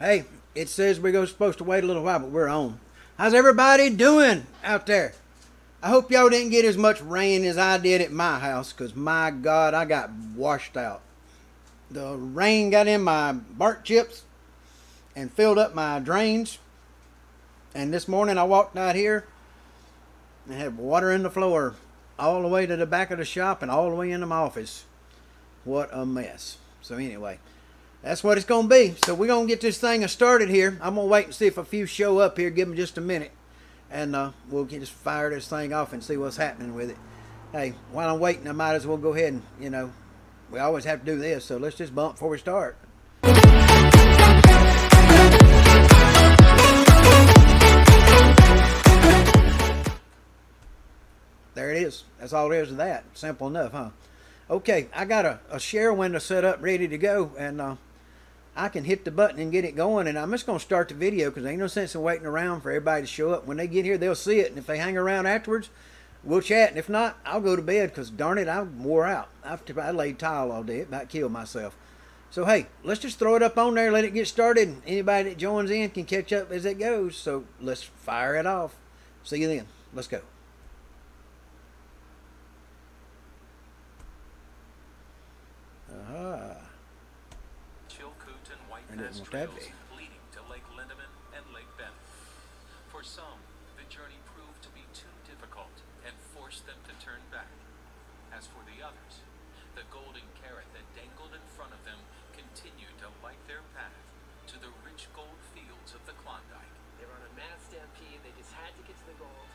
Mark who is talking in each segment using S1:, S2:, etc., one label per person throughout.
S1: Hey, it says we're supposed to wait a little while, but we're on. How's everybody doing out there? I hope y'all didn't get as much rain as I did at my house, because my God, I got washed out. The rain got in my bark chips and filled up my drains. And this morning I walked out here and had water in the floor all the way to the back of the shop and all the way into my office. What a mess. So anyway, that's what it's going to be. So we're going to get this thing started here. I'm going to wait and see if a few show up here. Give them just a minute. And we'll just fire this thing off and see what's happening with it. Hey, while I'm waiting, I might as well go ahead and, we always have to do this. So let's just bump before we start. There it is. That's all there is to that. Simple enough, huh? Okay, I got a share window set up ready to go, and I can hit the button and get it going, and I'm just going to start the video because there ain't no sense in waiting around for everybody to show up. When they get here, they'll see it, and if they hang around afterwards, we'll chat, and if not, I'll go to bed because, darn it, I'm wore out. I laid tile all day. It about killed myself. So, hey, let's just throw it up on there, let it get started. Anybody that joins in can catch up as it goes, so let's fire it off. See you then. Let's go. I didn't want that be.
S2: Leading to Lake Lindeman and Lake Bennett. For some, the journey proved to be too difficult and forced them to turn back. As for the others, the golden carrot that dangled in front of them continued to light their path to the rich gold fields of the Klondike.
S3: They were on a mad stampede. They just had to get to the gold.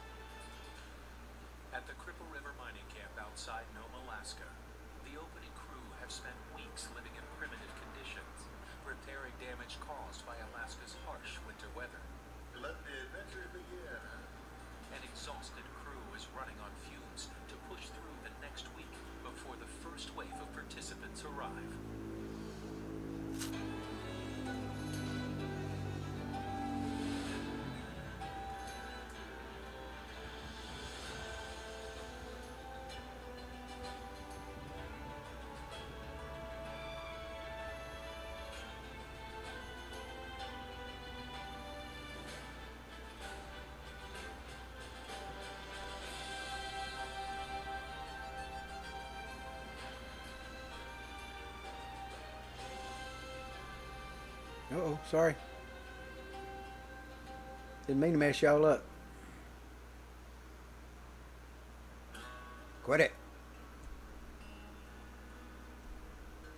S2: At the Cripple River mining camp outside Nome, Alaska, the opening crew have spent weeks living in primitive conditions, repairing damage caused by Alaska's harsh winter weather.
S4: Let the adventure begin.
S2: An exhausted crew is running on fumes to push through the next week before the first wave of participants arrive.
S1: Uh-oh, sorry. Didn't mean to mess y'all up. Quit it.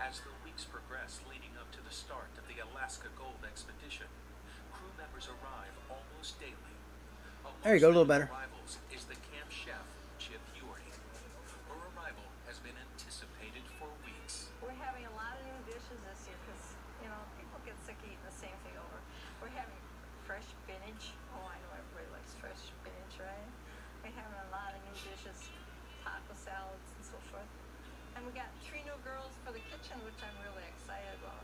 S2: As the weeks progress leading up to the start of the Alaska Gold Expedition, crew members arrive almost daily.
S1: There you go, a little better.
S2: Arrivals is the camp chef, Chip Ewing. Her arrival has been anticipated for weeks.
S5: We're having a lot of new dishes this year because, people get sick of eating the same thing over. We're having fresh spinach. Oh, I know everybody likes fresh spinach, right? We're having a lot of new dishes, taco salads and so forth. And we got 3 new girls for the kitchen, which I'm really excited about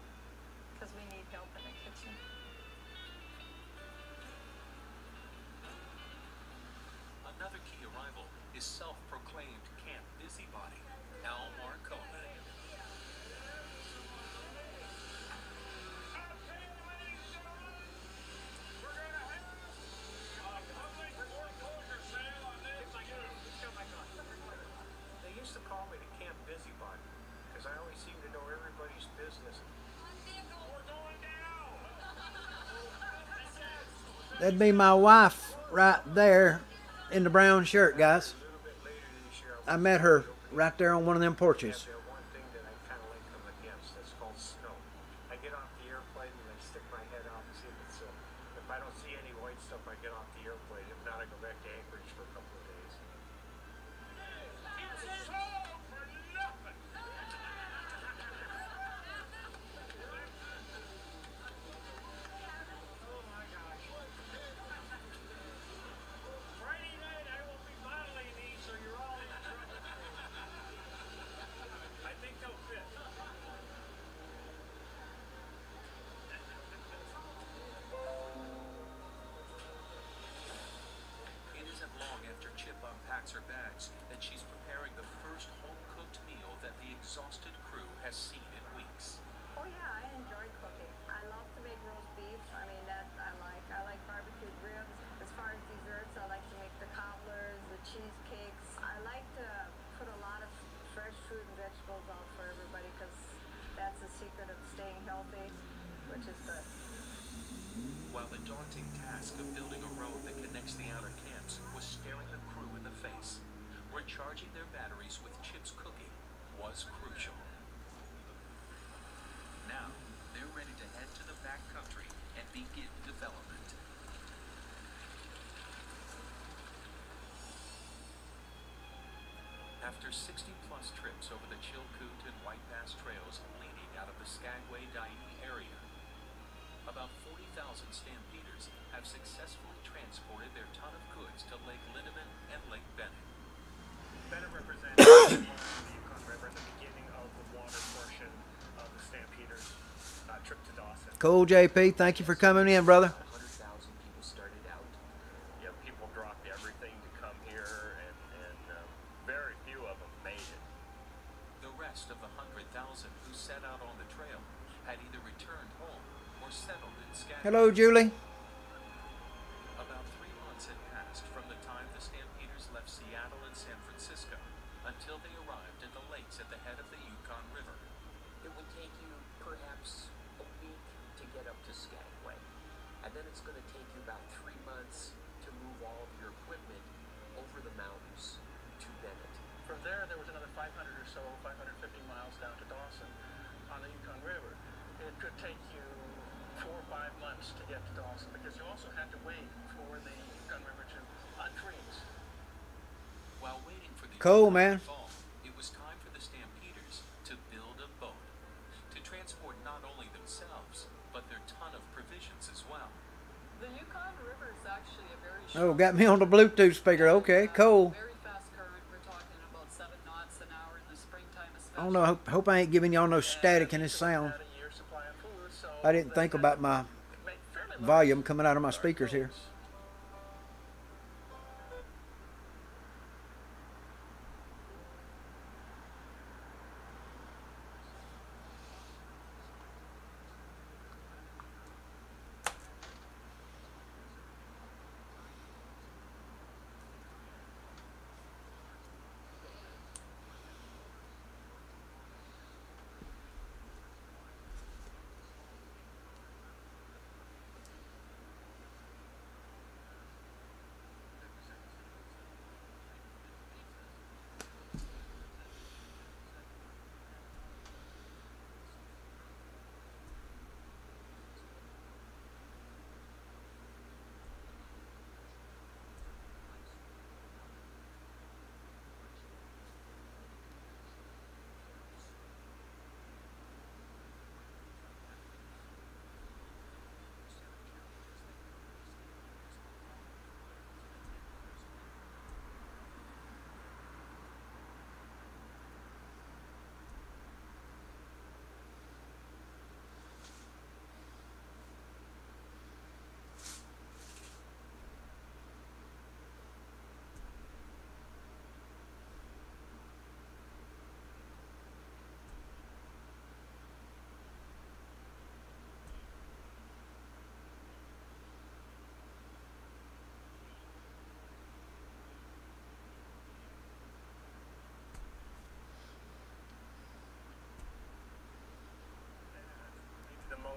S5: because we need help in the kitchen.
S2: Another key arrival is self-proclaimed camp busybody, Al Marcone.
S3: They used to call me the camp busybody because I always seem to know everybody's business. We're going down.
S1: That'd be my wife right there in the brown shirt, guys.
S3: A little bit later this year,
S1: I met her right there on one of them porches.
S3: there's one thing that I kind of like them against. That's called snow. I get off the airplane and I stick my head out and see if it's. If I don't see any white stuff, I get off the airplane. If not, I go back to Anchorage for a couple of days. Oh my gosh. Friday night I will be modeling these so you're all in trouble. I think they'll fit.
S2: It isn't long after Chip unpacks her bags that she's preparing the first whole while the daunting task of building a road that connects the outer camps was staring the crew in the face, recharging their batteries with chips cooking was crucial. Now, they're ready to head to the back country and begin development. After 60-plus trips over the Chilkoot and White Pass trails leading out of the Skagway-Dyea area, about 40,000 stampeders have successfully transported their ton of goods to Lake Lindeman and Lake Bennett.
S3: Bennett represents the Yukon River, the beginning of the water portion of the Stampeders' trip to Dawson.
S1: Cool, JP. Thank you for coming in, brother.
S6: 100,000 people started out.
S3: Yeah, people dropped everything to come here, and very few of them made it.
S2: The rest of the 100,000 who set out on the trail had either returned home or settled in Skagway.
S1: Hello, Julie.
S2: About 3 months had passed from the time the Stampeders left Seattle and San Francisco until they arrived at the lakes at the head of the Yukon River.
S6: It would take you perhaps a week to get up to Skagway. And then it's going to take you about 3 months to move all of your equipment over the mountains to Bennett.
S7: From there was another 500 or so, 550 miles down to Dawson on the Yukon River. It could take you 4 or 5 months to get to Dawson because you also had to wait for the Yukon River to unfreeze.
S2: While waiting for the
S1: Cool,
S2: Yukon
S1: man.
S2: to fall, it was time for the Stampeders to build a boat to transport not only themselves, but their ton of provisions as well.
S8: The Yukon River is actually a very
S1: Oh,
S8: short
S1: got me on the Bluetooth speaker. Okay, cool.
S8: very fast current. We're talking about 7 knots an hour in the springtime especially.
S1: I don't know. Hope I ain't giving y'all no static in this sound.
S7: Had a year's supply of food, so
S1: I didn't
S7: they
S1: think
S7: had
S1: about
S7: to
S1: my
S7: make fairly large
S1: volume coming out of my speakers here.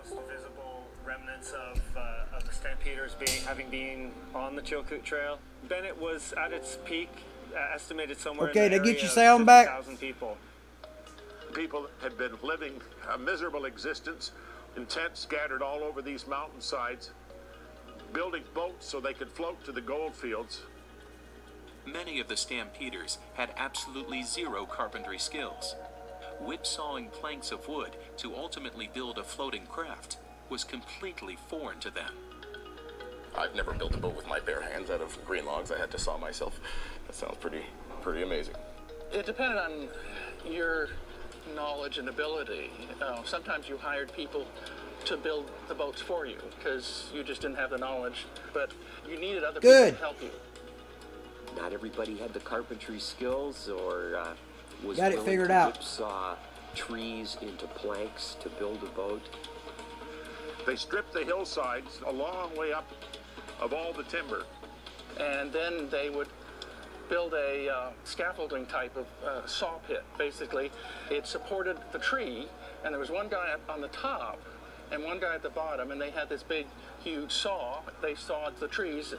S7: boats. The most visible remnants of the Stampeders having been on the Chilkoot Trail. Bennett was at its peak, estimated somewhere
S1: Okay,
S7: in the
S1: to get
S7: area
S1: your
S7: of
S1: sound back.
S7: 50,000 people.
S4: People had been living a miserable existence in tents scattered all over these mountainsides, building boats so they could float to the gold fields.
S2: Many of the Stampeders had absolutely zero carpentry skills. Whipsawing planks of wood to ultimately build a floating craft was completely foreign to them.
S9: I've never built a boat with my bare hands out of green logs. I had to saw myself. That sounds pretty amazing.
S7: It depended on your knowledge and ability. Sometimes you hired people to build the boats for you because you just didn't have the knowledge, but you needed other people
S1: Good.
S7: to help you.
S6: Not everybody had the carpentry skills or was
S1: Got it
S6: willing
S1: figured
S6: to
S1: out.
S6: whipsaw trees into planks to build a boat.
S4: They stripped the hillsides a long way up of all the timber.
S7: And then they would build a scaffolding type of saw pit, basically. It supported the tree, and there was one guy up on the top and one guy at the bottom, and they had this big, huge saw. They sawed the trees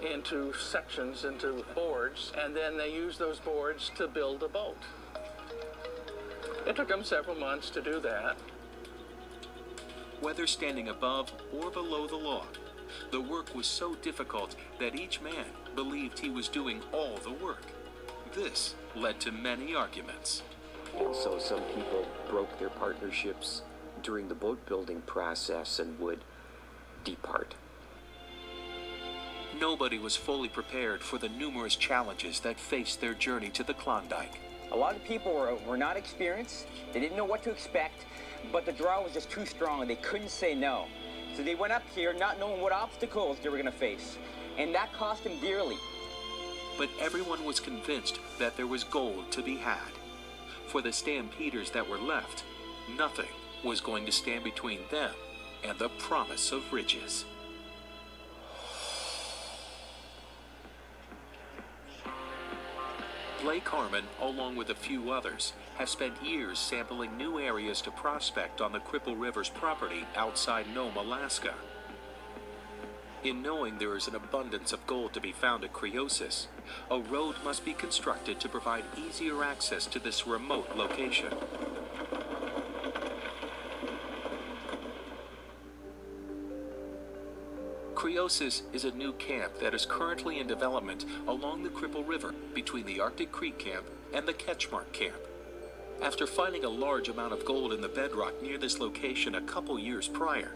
S7: into sections, into boards, and then they used those boards to build a boat. It took them several months to do that.
S2: Whether standing above or below the log, the work was so difficult that each man believed he was doing all the work. This led to many arguments.
S6: And so some people broke their partnerships during the boat building process and would depart.
S2: Nobody was fully prepared for the numerous challenges that faced their journey to the Klondike.
S10: A lot of people were not experienced. They didn't know what to expect, but the draw was just too strong and they couldn't say no. So they went up here not knowing what obstacles they were going to face, and that cost them dearly.
S2: But everyone was convinced that there was gold to be had. For the stampeders that were left, nothing was going to stand between them and the promise of riches. Blake Harmon, along with a few others, have spent years sampling new areas to prospect on the Cripple River's property outside Nome, Alaska. In knowing there is an abundance of gold to be found at Criosis, a road must be constructed to provide easier access to this remote location. Criosis is a new camp that is currently in development along the Cripple River between the Arctic Creek Camp and the Ketchmark Camp. After finding a large amount of gold in the bedrock near this location a couple years prior,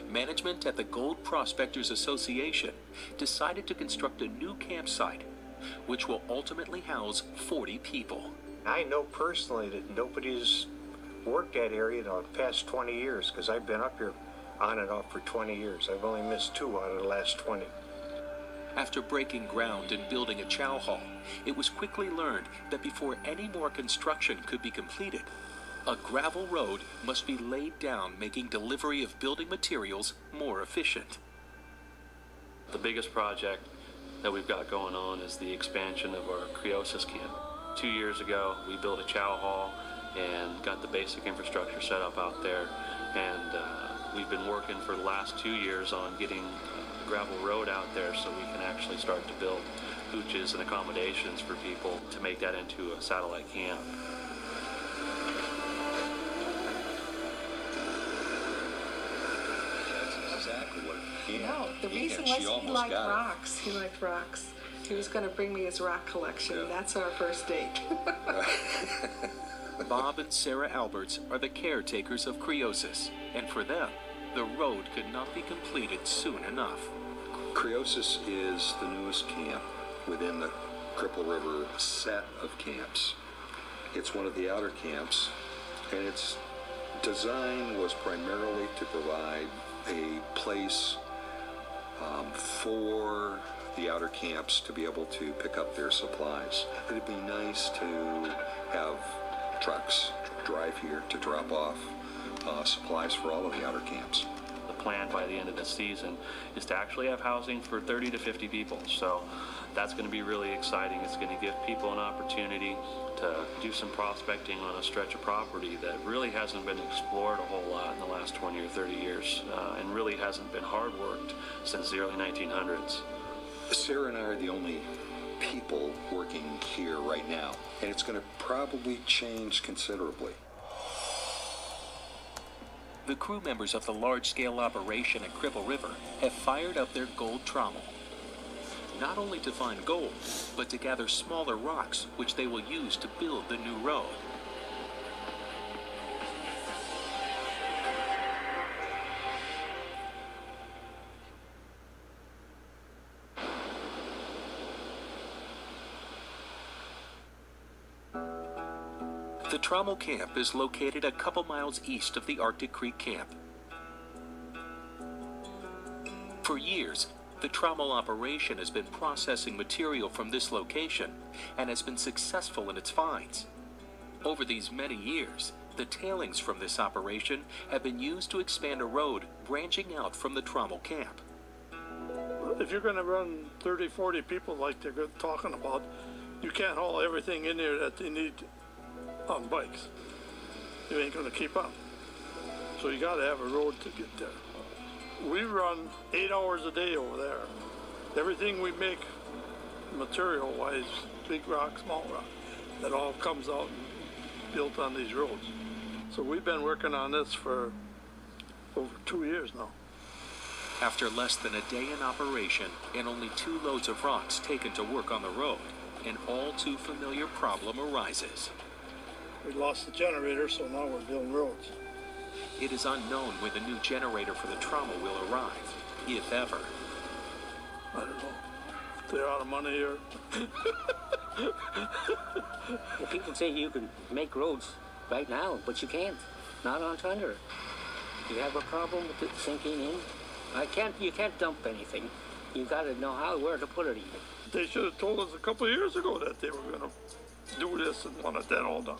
S2: management at the Gold Prospectors Association decided to construct a new campsite, which will ultimately house 40 people.
S3: I know personally that nobody's worked that area in the past 20 years, because I've been up here on and off for 20 years. I've only missed 2 out of the last 20.
S2: After breaking ground and building a chow hall, it was quickly learned that before any more construction could be completed, a gravel road must be laid down, making delivery of building materials more efficient.
S11: The biggest project that we've got going on is the expansion of our Criosis camp. 2 years ago, we built a chow hall and got the basic infrastructure set up out there, and we've been working for the last 2 years on getting a gravel road out there so we can actually start to build hooches and accommodations for people to make that into a satellite camp.
S12: That's exactly what he had.
S13: No, the reason was he liked rocks. He liked rocks. He was going to bring me his rock collection. Yeah. That's our first date.
S2: Bob and Sarah Alberts are the caretakers of Criosis, and for them, the road could not be completed soon enough.
S12: Criosis is the newest camp within the Cripple River set of camps. It's one of the outer camps, and its design was primarily to provide a place for the outer camps to be able to pick up their supplies. It'd be nice to have trucks drive here to drop off supplies for all of the outer camps.
S11: The plan by the end of the season is to actually have housing for 30 to 50 people. So that's going to be really exciting. It's going to give people an opportunity to do some prospecting on a stretch of property that really hasn't been explored a whole lot in the last 20 or 30 years and really hasn't been hard worked since the early 1900s.
S12: Sarah and I are the only people working here right now, and it's going to probably change considerably.
S2: The crew members of the large-scale operation at Cripple River have fired up their gold trommel, not only to find gold, but to gather smaller rocks which they will use to build the new road. The trommel camp is located a couple miles east of the Arctic Creek Camp. For years, the trommel operation has been processing material from this location and has been successful in its finds. Over these many years, the tailings from this operation have been used to expand a road branching out from the trommel camp.
S7: If you're going to run 30, 40 people like they're talking about, you can't haul everything in there that they need on bikes. You ain't going to keep up. So you got to have a road to get there. We run 8 hours a day over there. Everything we make material-wise, big rock, small rock, that all comes out and built on these roads. So we've been working on this for over 2 years now.
S2: After less than a day in operation and only 2 loads of rocks taken to work on the road, an all too familiar problem arises.
S7: We lost the generator, so now we're building roads.
S2: It is unknown when the new generator for the trauma will arrive, if ever.
S7: I don't know. They're out of money here.
S14: Well, people say you can make roads right now, but you can't. Not on Thunder. You have a problem with it sinking in. You can't dump anything. You got to know where to put it even.
S7: They should have told us a couple of years ago that they were going to do this and want it then all done.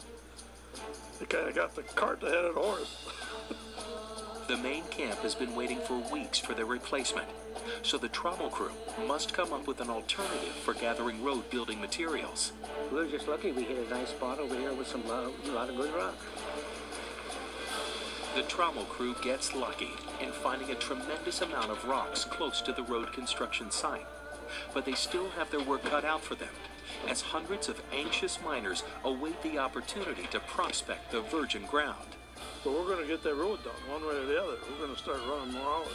S7: They kind of got the cart ahead of the horse.
S2: The main camp has been waiting for weeks for their replacement, so the trauma crew must come up with an alternative for gathering road building materials.
S14: We were just lucky we hit a nice spot over here with a lot of good rock.
S2: The trauma crew gets lucky in finding a tremendous amount of rocks close to the road construction site, but they still have their work cut out for them, as hundreds of anxious miners await the opportunity to prospect the virgin ground.
S7: But we're going to get that road done, one way or the other. We're going to start running more hours.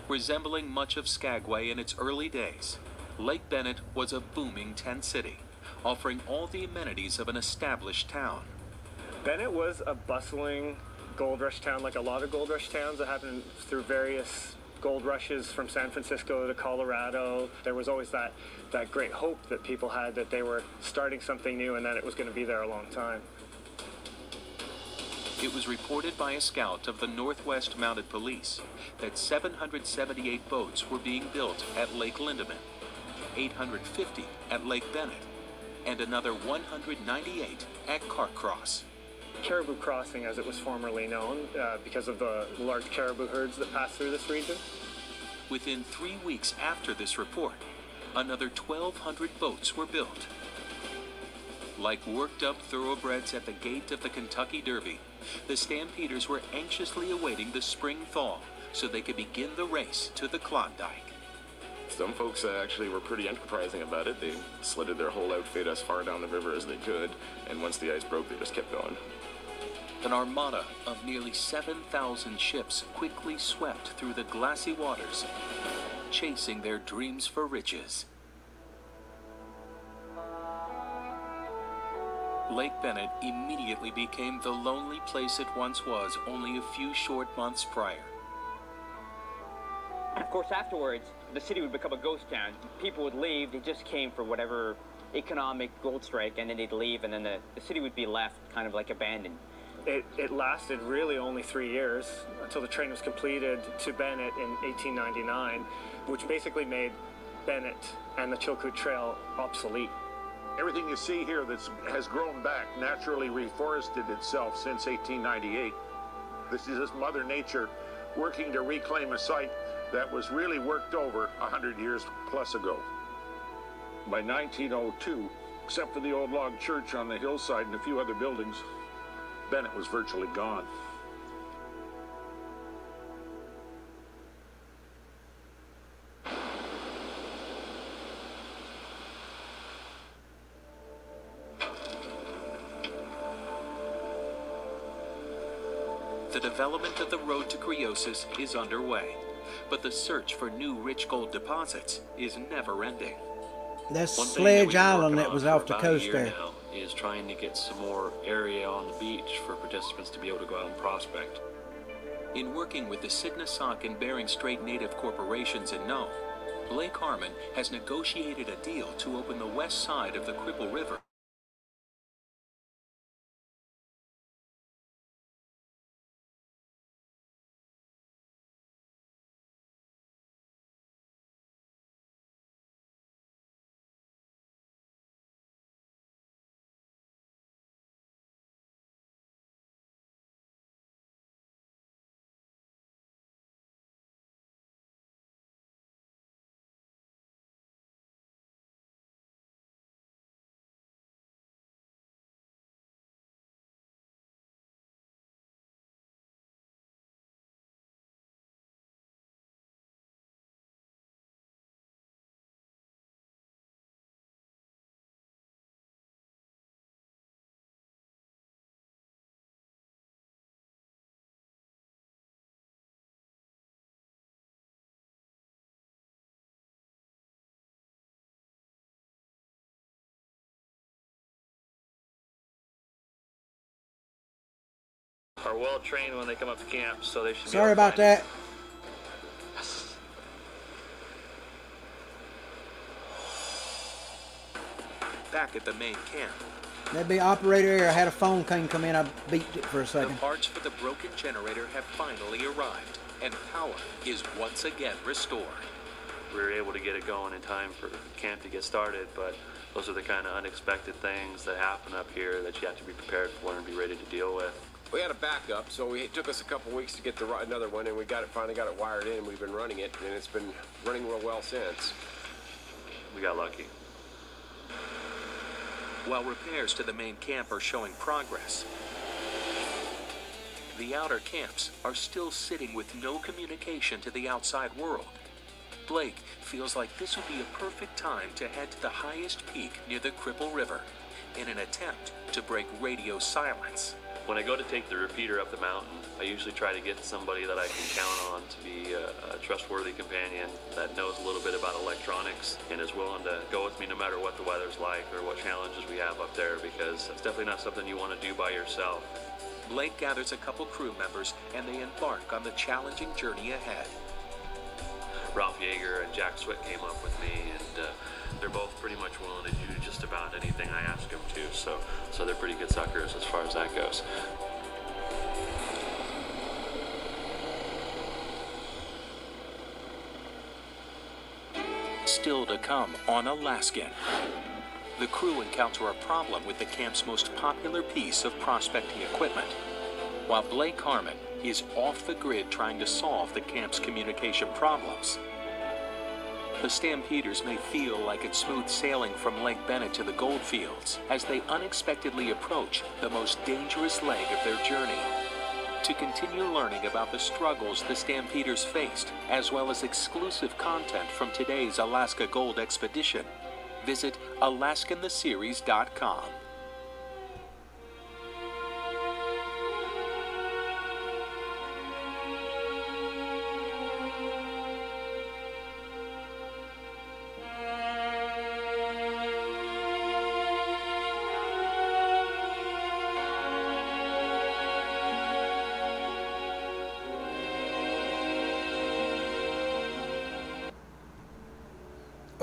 S2: Resembling much of Skagway in its early days, Lake Bennett was a booming tent city, offering all the amenities of an established town.
S3: Bennett was a bustling gold rush town, like a lot of gold rush towns that happened through various gold rushes from San Francisco to Colorado. There was always that great hope that people had that they were starting something new and that it was going to be there a long time.
S2: It was reported by a scout of the Northwest Mounted Police that 778 boats were being built at Lake Lindeman, 850 at Lake Bennett, and another 198 at Carcross.
S3: Caribou Crossing, as it was formerly known, because of the large caribou herds that pass through this region.
S2: Within 3 weeks after this report, another 1,200 boats were built. Like worked-up thoroughbreds at the gate of the Kentucky Derby, the Stampeders were anxiously awaiting the spring thaw so they could begin the race to the Klondike.
S9: Some folks actually were pretty enterprising about it. They slitted their whole outfit as far down the river as they could, and once the ice broke, they just kept going.
S2: An armada of nearly 7,000 ships quickly swept through the glassy waters, chasing their dreams for riches. Lake Bennett immediately became the lonely place it once was only a few short months prior.
S10: Of course, afterwards, the city would become a ghost town. People would leave, they just came for whatever economic gold strike, and then they'd leave, and then the city would be left kind of like abandoned.
S3: It lasted really only 3 years until the train was completed to Bennett in 1899, which basically made Bennett and the Chilkoot Trail obsolete.
S4: Everything you see here that has grown back, naturally reforested itself since 1898. This is just Mother Nature working to reclaim a site that was really worked over 100 years plus ago. By 1902, except for the old log church on the hillside and a few other buildings, Bennett was virtually gone.
S2: The development of the road to Criosis is underway, but the search for new rich gold deposits is never ending.
S1: That's
S11: One thing
S1: Sledge
S11: we've been
S1: Island
S11: working
S1: that
S11: on
S1: was
S11: for
S1: off the
S11: about a
S1: coast
S11: year
S1: there.
S11: now is trying to get some more area on the beach for participants to be able to go out and prospect.
S2: In working with the Signasauk and Bering Strait Native corporations in Nome, Blake Harmon has negotiated a deal to open the west side of the Cripple River
S11: are well trained when they come up to camp, so they should be
S1: Sorry
S11: able to
S1: about
S11: find
S1: that.
S15: Back at the main camp.
S1: That'd be operator error. I had a phone come in. I beat it for a
S15: The
S1: second.
S15: parts for the broken generator have finally arrived, and power is once again restored.
S11: We were able to get it going in time for camp to get started, but those are the kind of unexpected things that happen up here that you have to be prepared for and be ready to deal with.
S16: We had a backup, so it took us a couple weeks to get another one, and we finally got it wired in, and we've been running it, and it's been running real well since.
S11: We got lucky.
S15: While repairs to the main camp are showing progress, the outer camps are still sitting with no communication to the outside world. Blake feels like this would be a perfect time to head to the highest peak near the Cripple River in an attempt to break radio silence.
S11: When I go to take the repeater up the mountain, I usually try to get somebody that I can count on to be a trustworthy companion that knows a little bit about electronics and is willing to go with me no matter what the weather's like or what challenges we have up there, because it's definitely not something you want to do by yourself.
S15: Blake gathers a couple crew members and they embark on the challenging journey ahead.
S11: Ralph Yeager and Jack Swick came up with me, and they're both pretty much willing to do just about anything I ask them to, so they're pretty good suckers as far as that goes.
S15: Still to come on Alaskan. The crew encounter a problem with the camp's most popular piece of prospecting equipment, while Blake Harmon is off the grid trying to solve the camp's communication problems. The Stampeders may feel like it's smooth sailing from Lake Bennett to the goldfields as they unexpectedly approach the most dangerous leg of their journey. To continue learning about the struggles the Stampeders faced, as well as exclusive content from today's Alaska Gold Expedition, visit AlaskanTheSeries.com.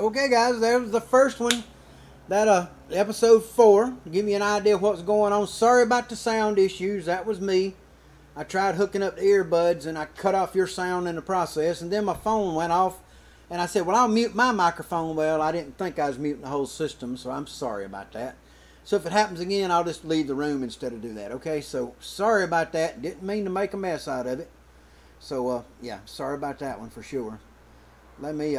S1: Okay, guys, there's the first one. That episode 4. To give you an idea of what's going on. Sorry about the sound issues. That was me. I tried hooking up the earbuds and I cut off your sound in the process. And then my phone went off. And I said, well, I'll mute my microphone. Well, I didn't think I was muting the whole system, so I'm sorry about that. So if it happens again, I'll just leave the room instead of do that. Okay, so sorry about that. Didn't mean to make a mess out of it. So, yeah, sorry about that one for sure. Let me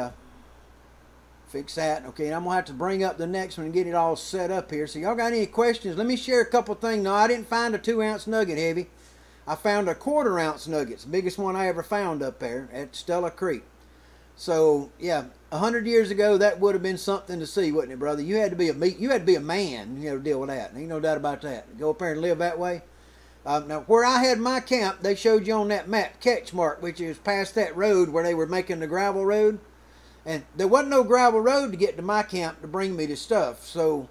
S1: fix that. Okay, and I'm going to have to bring up the next one and get it all set up here. So y'all got any questions? Let me share a couple things. No, I didn't find a 2-ounce nugget heavy. I found a 1/4 ounce nugget. It's the biggest one I ever found up there at Stella Creek. So, yeah, 100 years ago, that would have been something to see, wouldn't it, brother? You had to be a man, you know, to deal with that. Ain't no doubt about that. Go up there and live that way. Now, where I had my camp, they showed you on that map, Catchmark, which is past that road where they were making the gravel road. And there wasn't no gravel road to get to my camp to bring me the stuff. So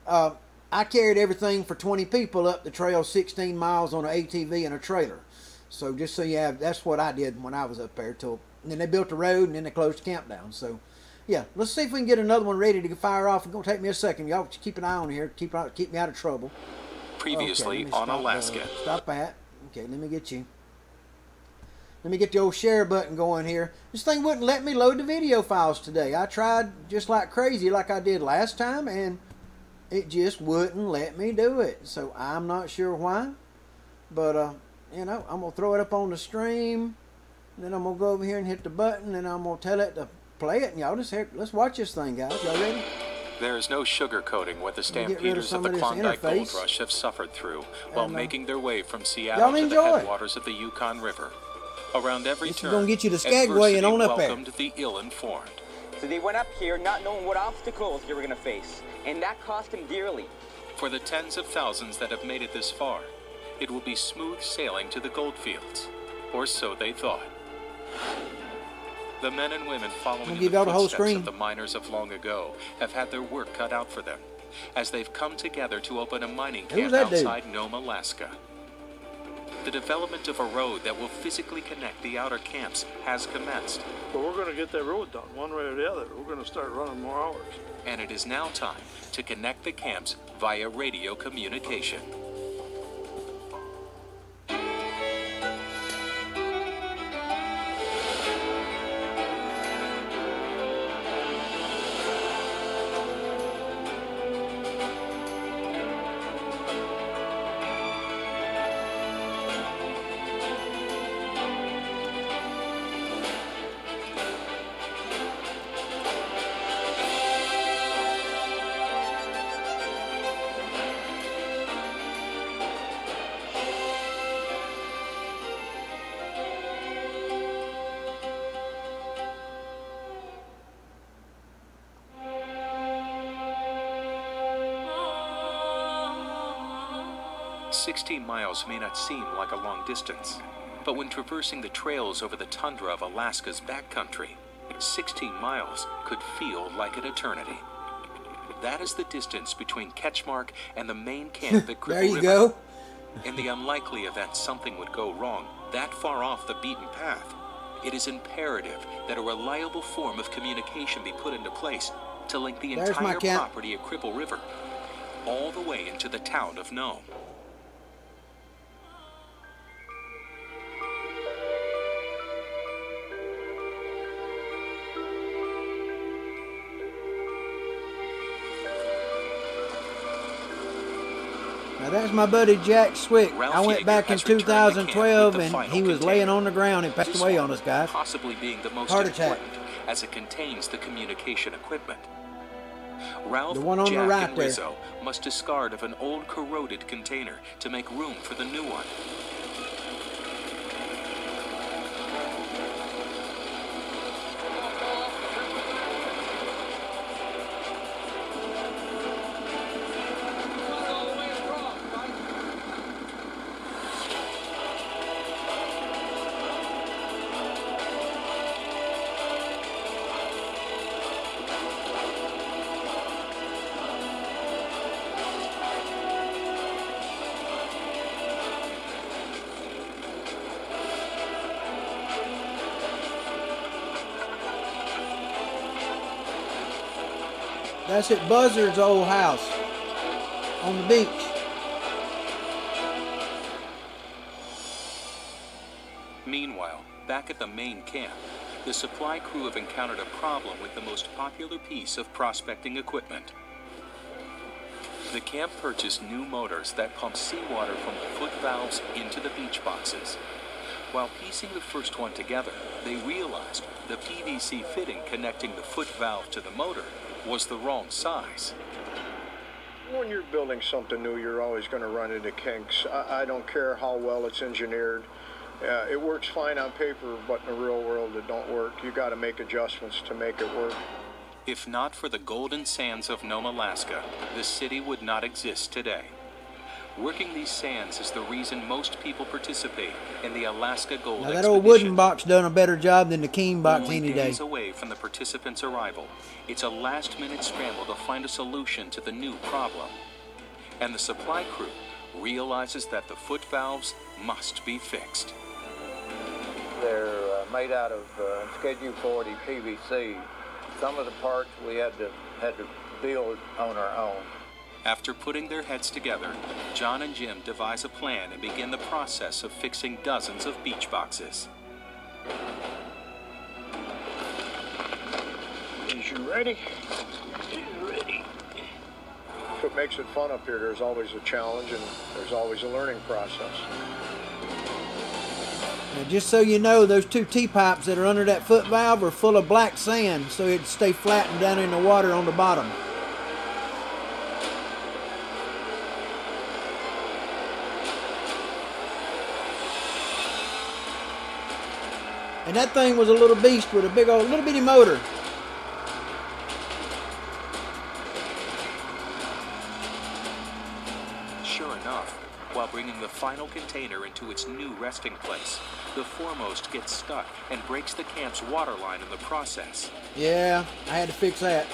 S1: I carried everything for 20 people up the trail 16 miles on an ATV and a trailer. So just so you have, that's what I did when I was up there. And then they built the road and then they closed the camp down. So yeah, let's see if we can get another one ready to fire off. It's going to take me a second. Y'all keep an eye on here. Keep me out of trouble.
S15: Previously on Alaska.
S1: Stop that. Okay, let me get you. Let me get the old share button going here. This thing wouldn't let me load the video files today. I tried just like crazy like I did last time, and it just wouldn't let me do it. So I'm not sure why. But, you know, I'm going to throw it up on the stream. Then I'm going to go over here and hit the button, and I'm going to tell it to play it. And y'all just let's watch this thing, guys. Y'all ready?
S15: There is no sugarcoating what the Stampeders of the Klondike Gold Rush have suffered through while making their way from Seattle to the headwaters of the Yukon River. Around every turn,
S1: gonna get you to Skagway and on up there.
S15: Welcomed the ill-informed.
S10: So they went up here not knowing what obstacles they were going to face, and that cost them dearly.
S15: For the tens of thousands that have made it this far, it will be smooth sailing to the goldfields, or so they thought. The men and women following in the footsteps of the miners of long ago have had their work cut out for them, as they've come together to open a mining camp outside Nome, Alaska. the development of a road that will physically connect the outer camps has commenced.
S7: But we're going to get that road done, one way or the other. We're going to start running more hours.
S15: And it is now time to connect the camps via radio communication. "16 miles may not seem like a long distance, but when traversing the trails over the tundra of Alaska's backcountry, 16 miles could feel like an eternity. That is the distance between Ketchmark and the main camp at Cripple
S1: There you
S15: River.
S1: go.
S15: In the unlikely event something would go wrong that far off the beaten path, it is imperative that a reliable form of communication be put into place to link the
S1: There's my
S15: entire
S1: camp.
S15: property at Cripple River all the way into the town of Nome.
S1: Now that's my buddy Jack Swick.
S15: Ralph
S1: I went
S15: Yeager
S1: back in
S15: has returned to camp
S1: 2012
S15: with the
S1: and
S15: final
S1: he was
S15: container.
S1: laying on the ground and passed
S15: This
S1: away
S15: one
S1: on us, guys.
S15: possibly being the most
S1: Heart attack.
S15: important, as it contains the communication equipment. Ralph,
S1: The one on the
S15: Jack,
S1: right
S15: and
S1: there.
S15: Rizzo must discard of an old corroded container to make room for the new one.
S1: That's at Buzzard's old house on the beach.
S15: Meanwhile, back at the main camp, the supply crew have encountered a problem with the most popular piece of prospecting equipment. The camp purchased new motors that pump seawater from the foot valves into the beach boxes. While piecing the first one together, they realized the PVC fitting connecting the foot valve to the motor was the wrong size.
S3: When you're building something new, you're always going to run into kinks. I don't care how well it's engineered. It works fine on paper, but in the real world it don't work. You got to make adjustments to make it work.
S15: If not for the golden sands of Nome, Alaska, the city would not exist today. Working these sands is the reason most people participate in the Alaska Gold
S1: Now that
S15: Expedition.
S1: old wooden box done a better job than the Keene box
S15: Only
S1: any day.
S15: days away from the participants' arrival, it's a last-minute scramble to find a solution to the new problem. And the supply crew realizes that the foot valves must be fixed.
S17: They're made out of Schedule 40 PVC. Some of the parts we had to build on our own.
S15: After putting their heads together, John and Jim devise a plan and begin the process of fixing dozens of beach boxes.
S3: Is you ready? Ready. What makes it fun up here, there's always a challenge and there's always a learning process.
S1: Now, just so you know, those two T-pipes that are under that foot valve are full of black sand, so it'd stay flattened down in the water on the bottom. And that thing was a little beast with a big old little bitty motor.
S15: Sure enough, while bringing the final container into its new resting place, the foremost gets stuck and breaks the camp's water line in the process.
S1: Yeah, I had to fix that.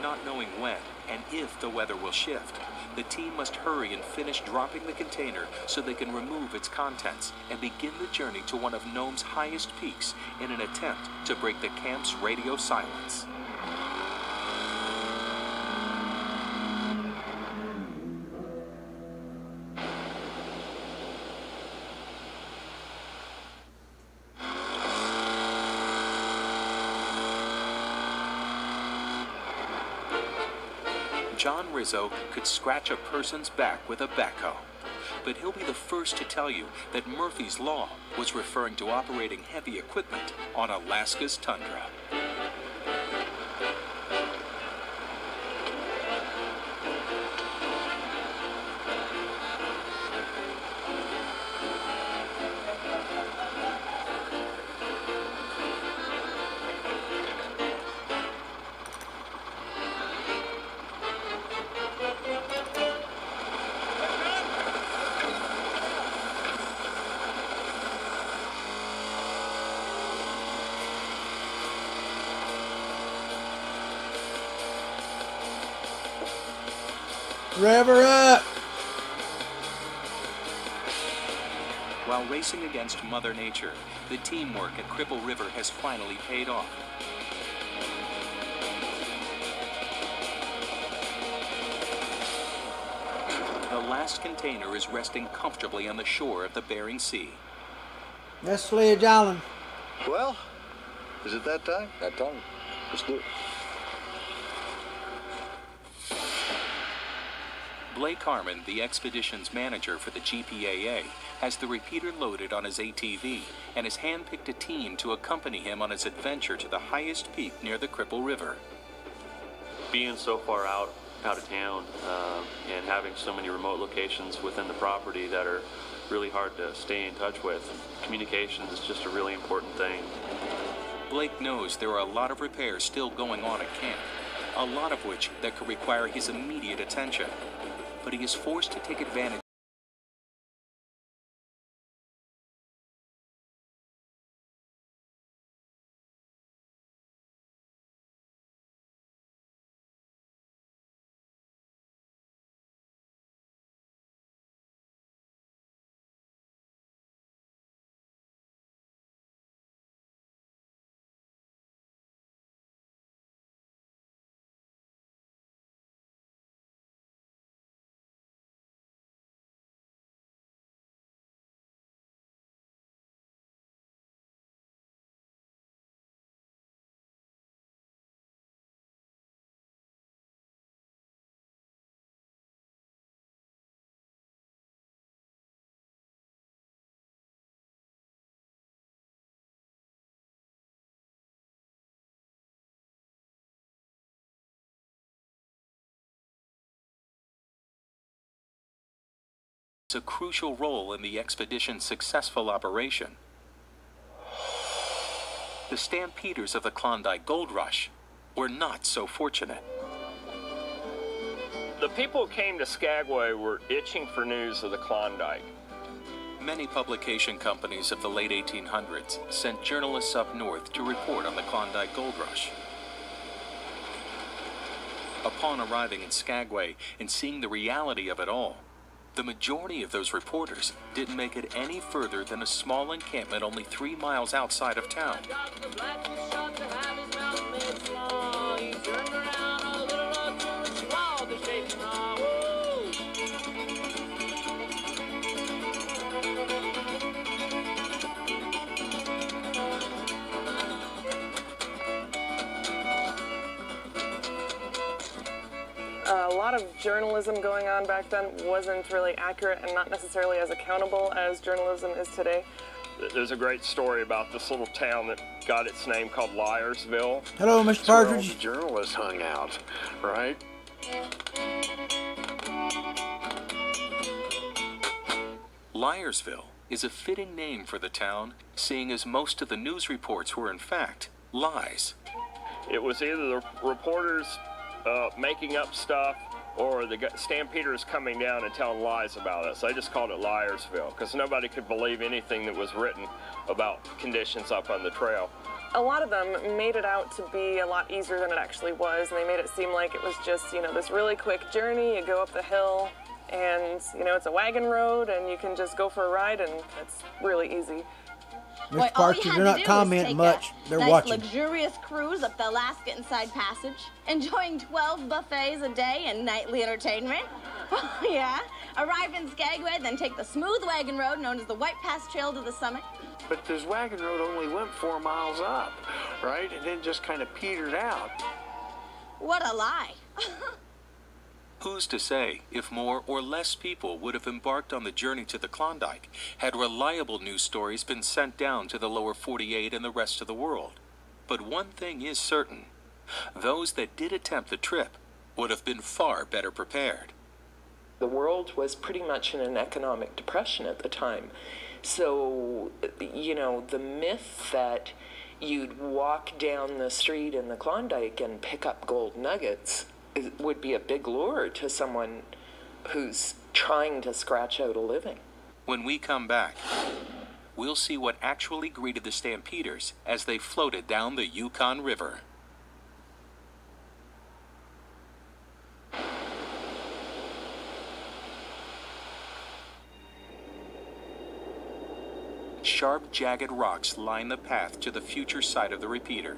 S15: Not when and if the weather will shift. The team must hurry and finish dropping the container so they can remove its contents and begin the journey to one of Nome's highest peaks in an attempt to break the camp's radio silence. John Rizzo could scratch a person's back with a backhoe, but he'll be the first to tell you that Murphy's Law was referring to operating heavy equipment on Alaska's tundra.
S1: Rev her up!
S15: While racing against Mother Nature, the teamwork at Cripple River has finally paid off. The last container is resting comfortably on the shore of the Bering Sea.
S1: That's Sledge Island.
S12: Well, is it that time?
S17: That time. Let's do it.
S15: Blake Harmon, the expedition's manager for the GPAA, has the repeater loaded on his ATV and has handpicked a team to accompany him on his adventure to the highest peak near the Cripple River.
S11: Being so far out of town and having so many remote locations within the property that are really hard to stay in touch with, communications is just a really important thing.
S15: Blake knows there are a lot of repairs still going on at camp, a lot of which that could require his immediate attention. But he is forced to take advantage a crucial role in the expedition's successful operation. The stampeders of the Klondike Gold Rush were not so fortunate.
S16: The people who came to Skagway were itching for news of the Klondike.
S15: Many publication companies of the late 1800s sent journalists up north to report on the Klondike Gold Rush. Upon arriving in Skagway and seeing the reality of it all, the majority of those reporters didn't make it any further than a small encampment only 3 miles outside of town.
S18: A lot of journalism going on back then wasn't really accurate and not necessarily as accountable as journalism is today.
S16: There's a great story about this little town that got its name called Liarsville.
S1: Hello, Mr. Partridge.
S4: All the journalists hung out, right?
S15: Liarsville is a fitting name for the town, seeing as most of the news reports were in fact lies.
S16: It was either the reporters making up stuff or the stampeders coming down and telling lies about us. I just called it Liarsville because nobody could believe anything that was written about conditions up on the trail.
S18: A lot of them made it out to be a lot easier than it actually was, and they made it seem like it was just, you know, this really quick journey. You go up the hill, and, you know, it's a wagon road, and you can just go for a ride, and it's really easy.
S1: Miss Parker, they're not commenting much. They're watching.
S19: Luxurious cruise up the Alaskan Side Passage, enjoying 12 buffets a day and nightly entertainment. Oh, yeah. Arrive in Skagway, then take the smooth wagon road known as the White Pass Trail to the summit.
S3: But this wagon road only went 4 miles up, right? And then just kind of petered out.
S19: What a lie.
S15: Who's to say if more or less people would have embarked on the journey to the Klondike had reliable news stories been sent down to the lower 48 and the rest of the world? But one thing is certain. Those that did attempt the trip would have been far better prepared.
S20: The world was pretty much in an economic depression at the time. So, you know, the myth that you'd walk down the street in the Klondike and pick up gold nuggets would be a big lure to someone who's trying to scratch out a living.
S15: When we come back, we'll see what actually greeted the Stampeders as they floated down the Yukon River. Sharp, jagged rocks line the path to the future site of the repeater,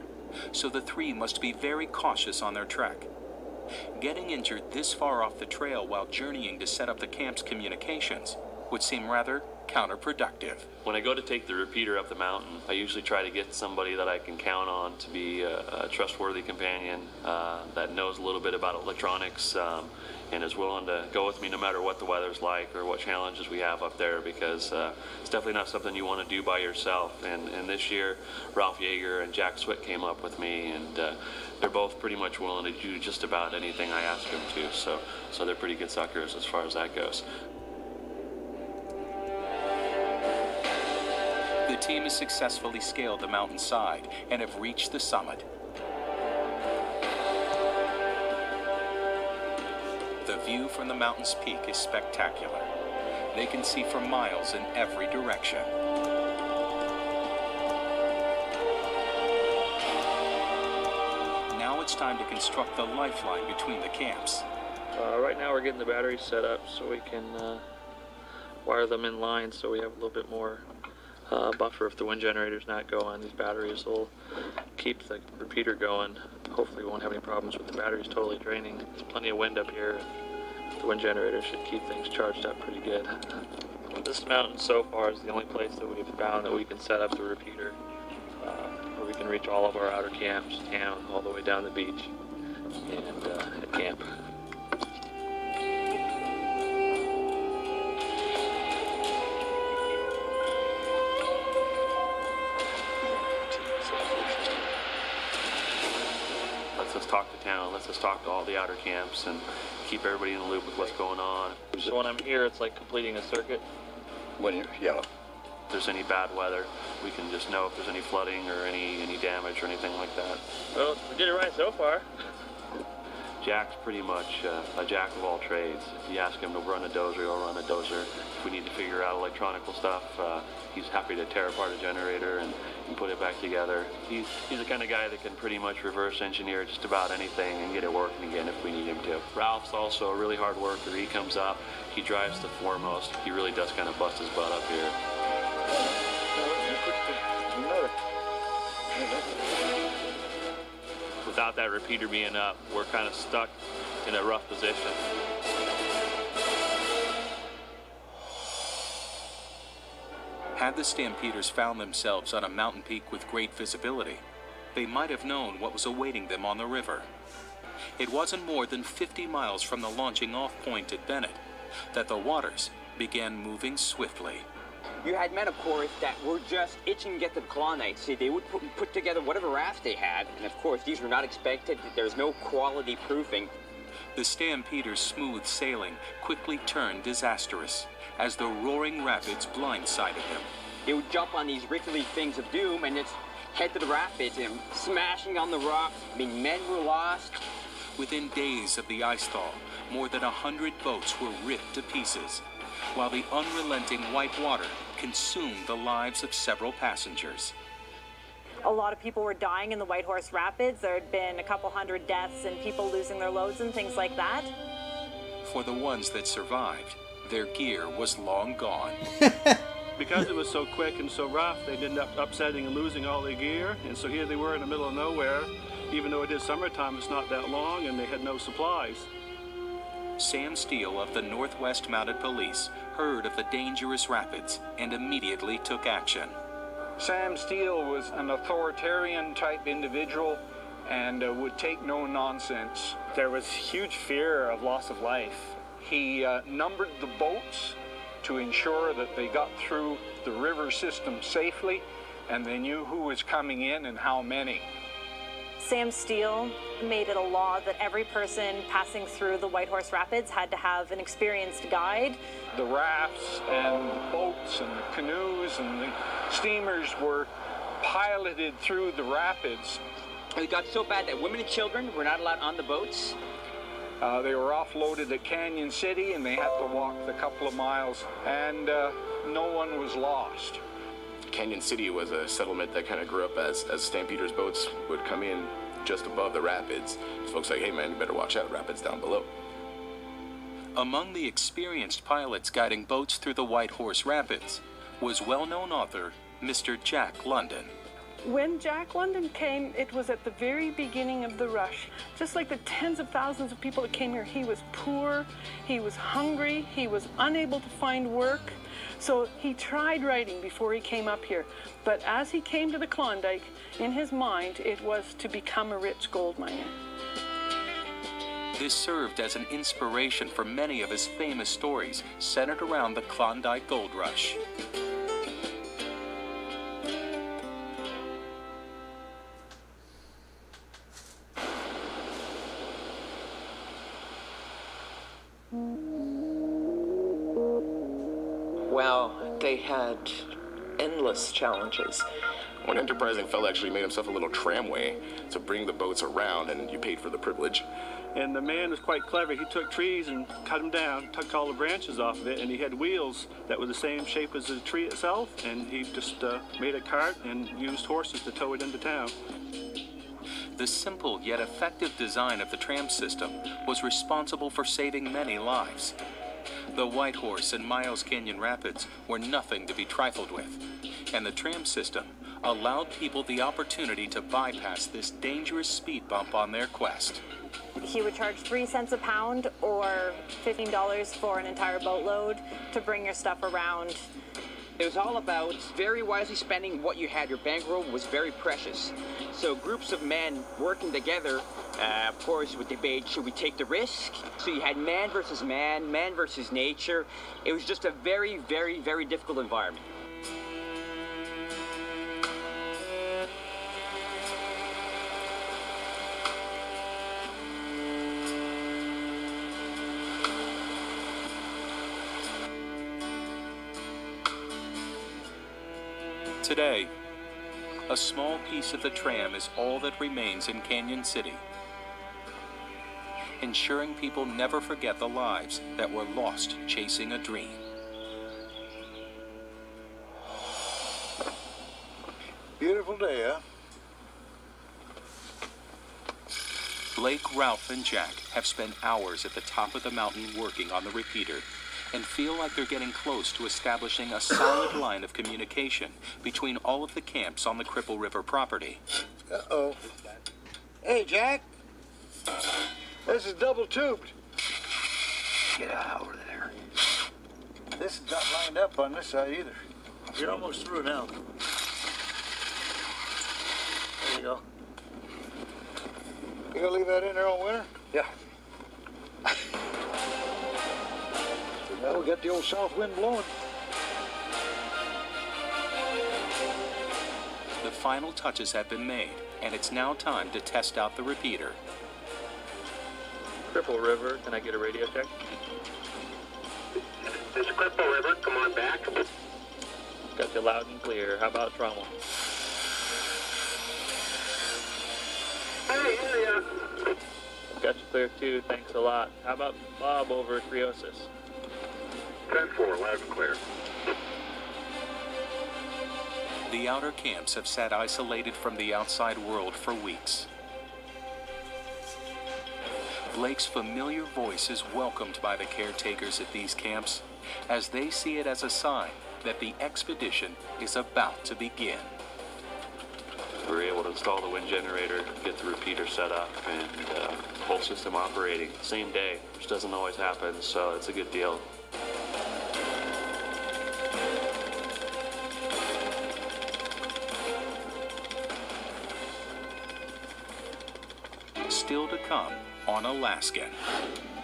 S15: so the three must be very cautious on their trek. Getting injured this far off the trail while journeying to set up the camp's communications would seem rather counterproductive.
S11: When I go to take the repeater up the mountain, I usually try to get somebody that I can count on to be a trustworthy companion that knows a little bit about electronics and is willing to go with me no matter what the weather's like or what challenges we have up there, because it's definitely not something you want to do by yourself. And this year, Ralph Yeager and Jack Swick came up with me, and they're both pretty much willing to do just about anything I ask them to. So they're pretty good suckers as far as that goes.
S15: The team has successfully scaled the mountainside and have reached the summit. The view from the mountain's peak is spectacular. They can see for miles in every direction. Now it's time to construct the lifeline between the camps.
S11: Right now we're getting the batteries set up so we can wire them in line so we have a little bit more buffer if the wind generator's not going. These batteries will keep the repeater going. Hopefully we won't have any problems with the batteries totally draining. There's plenty of wind up here. The wind generator should keep things charged up pretty good. This mountain so far is the only place that we've found that we can set up the repeater where we can reach all of our outer camps, town, all the way down the beach and at camp. Let's talk to town, let's talk to all the outer camps and keep everybody in the loop with what's going on. So when I'm here, it's like completing a circuit.
S21: When you're yellow.
S11: If there's any bad weather, we can just know if there's any flooding or any damage or anything like that. Well, we did it right so far. Jack's pretty much a jack of all trades. If you ask him to run a dozer, he'll run a dozer. If we need to figure out electronical stuff, he's happy to tear apart a generator and put it back together. He's the kind of guy that can pretty much reverse engineer just about anything and get it working again if we need him to. Ralph's also a really hard worker. He comes up, he drives the foremost. He really does kind of bust his butt up here. Without that repeater being up, we're kind of stuck in a rough position.
S15: Had the Stampeders found themselves on a mountain peak with great visibility, they might have known what was awaiting them on the river. It wasn't more than 50 miles from the launching off point at Bennett that the waters began moving swiftly.
S10: You had men, of course, that were just itching to get to the Klondike. See, they would put together whatever raft they had, and of course, these were not expected. There's no quality proofing.
S15: The Stampeders' smooth sailing quickly turned disastrous as the roaring rapids blindsided them.
S10: They would jump on these rickety things of doom and just head to the rapids and smashing on the rocks. I mean, men were lost.
S15: Within days of the ice thaw, more than 100 boats were ripped to pieces, while the unrelenting white water consumed the lives of several passengers.
S21: A lot of people were dying in the Whitehorse Rapids. There had been a couple hundred deaths and people losing their loads and things like that.
S15: For the ones that survived, their gear was long gone.
S11: Because it was so quick and so rough, they ended up upsetting and losing all their gear. And so here they were in the middle of nowhere. Even though it is summertime, it's not that long, and they had no supplies.
S15: Sam Steele of the Northwest Mounted Police heard of the dangerous rapids and immediately took action.
S22: Sam Steele was an authoritarian type individual and would take no nonsense.
S23: There was huge fear of loss of life.
S22: He numbered the boats to ensure that they got through the river system safely, and they knew who was coming in and how many.
S21: Sam Steele made it a law that every person passing through the Whitehorse Rapids had to have an experienced guide.
S22: The rafts and boats and the canoes and the steamers were piloted through the rapids.
S10: It got so bad that women and children were not allowed on the boats.
S22: They were offloaded at Canyon City, and they had to walk the couple of miles, and no one was lost.
S9: Canyon City was a settlement that kind of grew up as Stampeder's boats would come in just above the rapids. Folks like, hey man, you better watch out, rapids down below.
S15: Among the experienced pilots guiding boats through the Whitehorse Rapids was well-known author Mr. Jack London.
S13: When Jack London came, it was at the very beginning of the rush. Just like the tens of thousands of people that came here, he was poor, he was hungry, he was unable to find work. So he tried writing before he came up here. But as he came to the Klondike, in his mind, it was to become a rich gold miner.
S15: This served as an inspiration for many of his famous stories centered around the Klondike Gold Rush.
S20: Well, they had endless challenges.
S9: One enterprising fellow actually made himself a little tramway to bring the boats around, and you paid for the privilege.
S11: And the man was quite clever. He took trees and cut them down, took all the branches off of it, and he had wheels that were the same shape as the tree itself, and he just made a cart and used horses to tow it into town.
S15: The simple yet effective design of the tram system was responsible for saving many lives. The Whitehorse and Miles Canyon Rapids were nothing to be trifled with, and the tram system allowed people the opportunity to bypass this dangerous speed bump on their quest.
S21: He would charge 3 cents a pound or $15 for an entire boatload to bring your stuff around.
S10: It was all about very wisely spending what you had. Your bankroll was very precious. So groups of men working together, of course, would debate, should we take the risk? So you had man versus nature. It was just a very, very, very difficult environment.
S15: Today, a small piece of the tram is all that remains in Canyon City, ensuring people never forget the lives that were lost chasing a dream.
S17: Beautiful day, huh?
S15: Blake, Ralph, and Jack have spent hours at the top of the mountain working on the repeater and feel like they're getting close to establishing a solid line of communication between all of the camps on the Cripple River property.
S17: Uh-oh. Hey, Jack. This is double tubed.
S24: Get out of there.
S17: This is not lined up on this side either.
S24: You're almost through now. There you go.
S17: You gonna leave that in there all winter?
S24: Yeah.
S17: Well, we got the old south wind blowing.
S15: The final touches have been made, and it's now time to test out the repeater.
S11: Cripple River, can I get a radio check?
S3: This is Cripple River, come on back.
S11: Got you loud and clear. How about Trumbull?
S3: Hey, area.
S11: Got you clear too, thanks a lot. How about Bob over at Criosis?
S3: 10-4, loud and clear.
S15: The outer camps have sat isolated from the outside world for weeks. Blake's familiar voice is welcomed by the caretakers at these camps, as they see it as a sign that the expedition is about to begin.
S11: We were able to install the wind generator, get the repeater set up, and the whole system operating same day, which doesn't always happen, so it's a good deal.
S15: Still to come on Alaskan.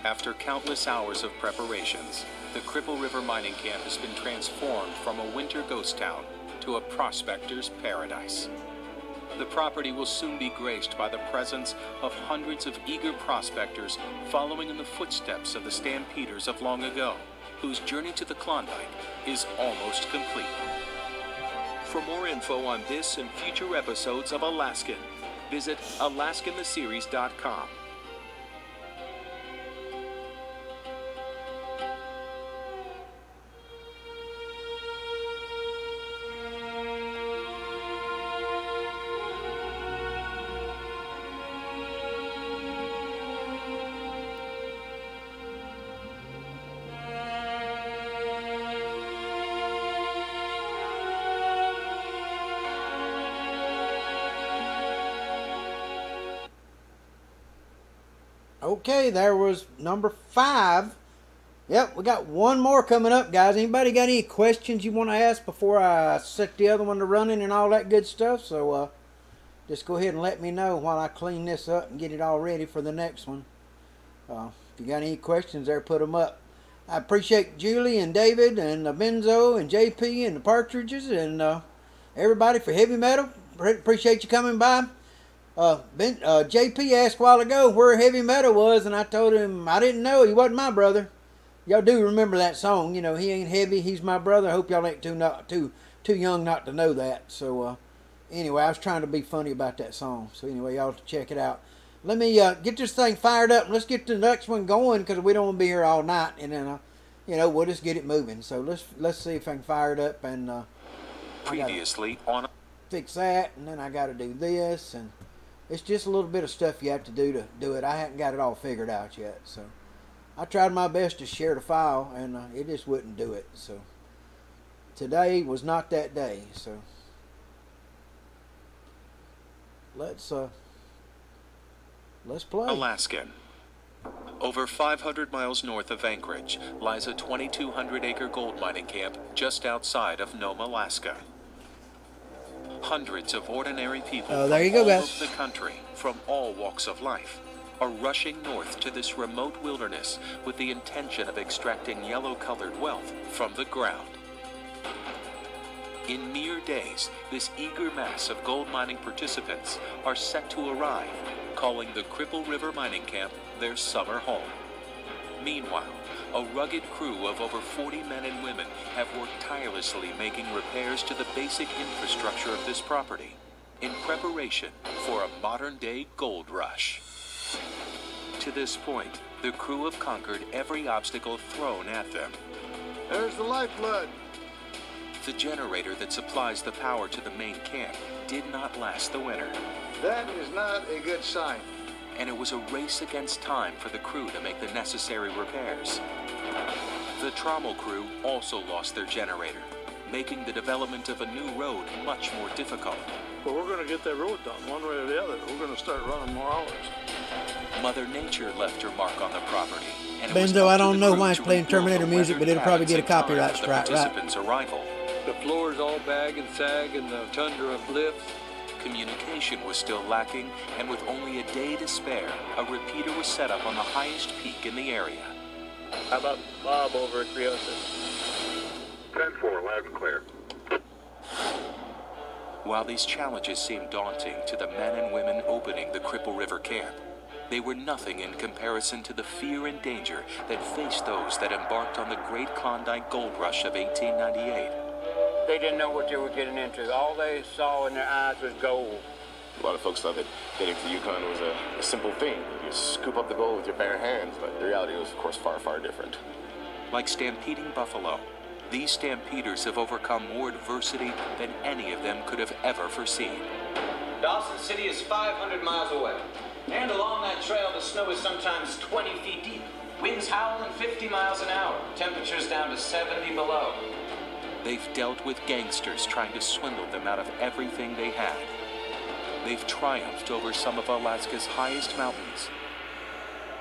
S15: After countless hours of preparations, the Cripple River mining camp has been transformed from a winter ghost town to a prospector's paradise. The property will soon be graced by the presence of hundreds of eager prospectors following in the footsteps of the stampeders of long ago, whose journey to the Klondike is almost complete. For more info on this and future episodes of Alaskan, visit AlaskanTheSeries.com.
S1: Okay, there was number 5. Yep, we got one more coming up, guys. Anybody got any questions you want to ask before I set the other one to running and all that good stuff? So just go ahead and let me know while I clean this up and get it all ready for the next one. If you got any questions there, put them up. I appreciate Julie and David and Benzo and JP and the Partridges and everybody for heavy metal. Appreciate you coming by. JP asked a while ago where heavy metal was, and I told him I didn't know. He wasn't my brother. Y'all do remember that song, you know, he ain't heavy, he's my brother. I hope y'all ain't too young not to know that. So anyway, I was trying to be funny about that song. So anyway, y'all check it out. Let me get this thing fired up and let's get the next one going, because we don't want to be here all night, and then you know, we'll just get it moving. So let's see if I can fire it up, and
S15: previously on
S1: fix that, and then I got to do this, and it's just a little bit of stuff you have to do it. I haven't got it all figured out yet, so I tried my best to share the file, and it just wouldn't do it. So today was not that day. So let's play.
S15: Alaskan. Over 500 miles north of Anchorage lies a 2,200-acre gold mining camp just outside of Nome, Alaska. Hundreds of ordinary people
S1: there you
S15: from
S1: go,
S15: all
S1: guys.
S15: over the country, from all walks of life, are rushing north to this remote wilderness with the intention of extracting yellow-colored wealth from the ground. In mere days, this eager mass of gold mining participants are set to arrive, calling the Cripple River Mining Camp their summer home. Meanwhile, a rugged crew of over 40 men and women have worked tirelessly making repairs to the basic infrastructure of this property in preparation for a modern-day gold rush. To this point, the crew have conquered every obstacle thrown at them.
S5: There's the lifeblood.
S15: The generator that supplies the power to the main camp did not last the winter.
S5: That is not a good sign.
S15: And it was a race against time for the crew to make the necessary repairs. The trommel crew also lost their generator, making the development of a new road much more difficult.
S24: Well, we're going to get that road done one way or the other. We're going to start running more hours.
S15: Mother Nature left her mark on the property. And it was
S1: Benzo,
S15: up
S1: I
S15: to
S1: don't
S15: the
S1: know
S15: crew
S1: why he's
S15: to
S1: playing
S15: rebuild
S1: Terminator
S15: the
S1: music, but
S15: weathered
S1: it'll probably get a
S15: cabins in time
S1: copyright
S15: for the
S1: strike, right?
S15: participants' arrival.
S24: The floor's all bag and sag and the tundra of lifts.
S15: Communication was still lacking, and with only a day to spare, a repeater was set up on the highest peak in the area.
S23: How about Bob over at Criosis?
S4: 10-4, loud and clear.
S15: While these challenges seemed daunting to the men and women opening the Cripple River camp, they were nothing in comparison to the fear and danger that faced those that embarked on the Great Klondike Gold Rush of 1898.
S17: They didn't know what they were getting into. All they saw in their eyes was gold.
S9: A lot of folks thought that getting to the Yukon was a simple thing. You scoop up the gold with your bare hands, but the reality was, of course, far, far different.
S15: Like stampeding buffalo, these stampeders have overcome more adversity than any of them could have ever foreseen.
S2: Dawson City is 500 miles away. And along that trail, the snow is sometimes 20 feet deep. Winds howling 50 miles an hour. Temperatures down to 70 below.
S15: They've dealt with gangsters trying to swindle them out of everything they had. They've triumphed over some of Alaska's highest mountains,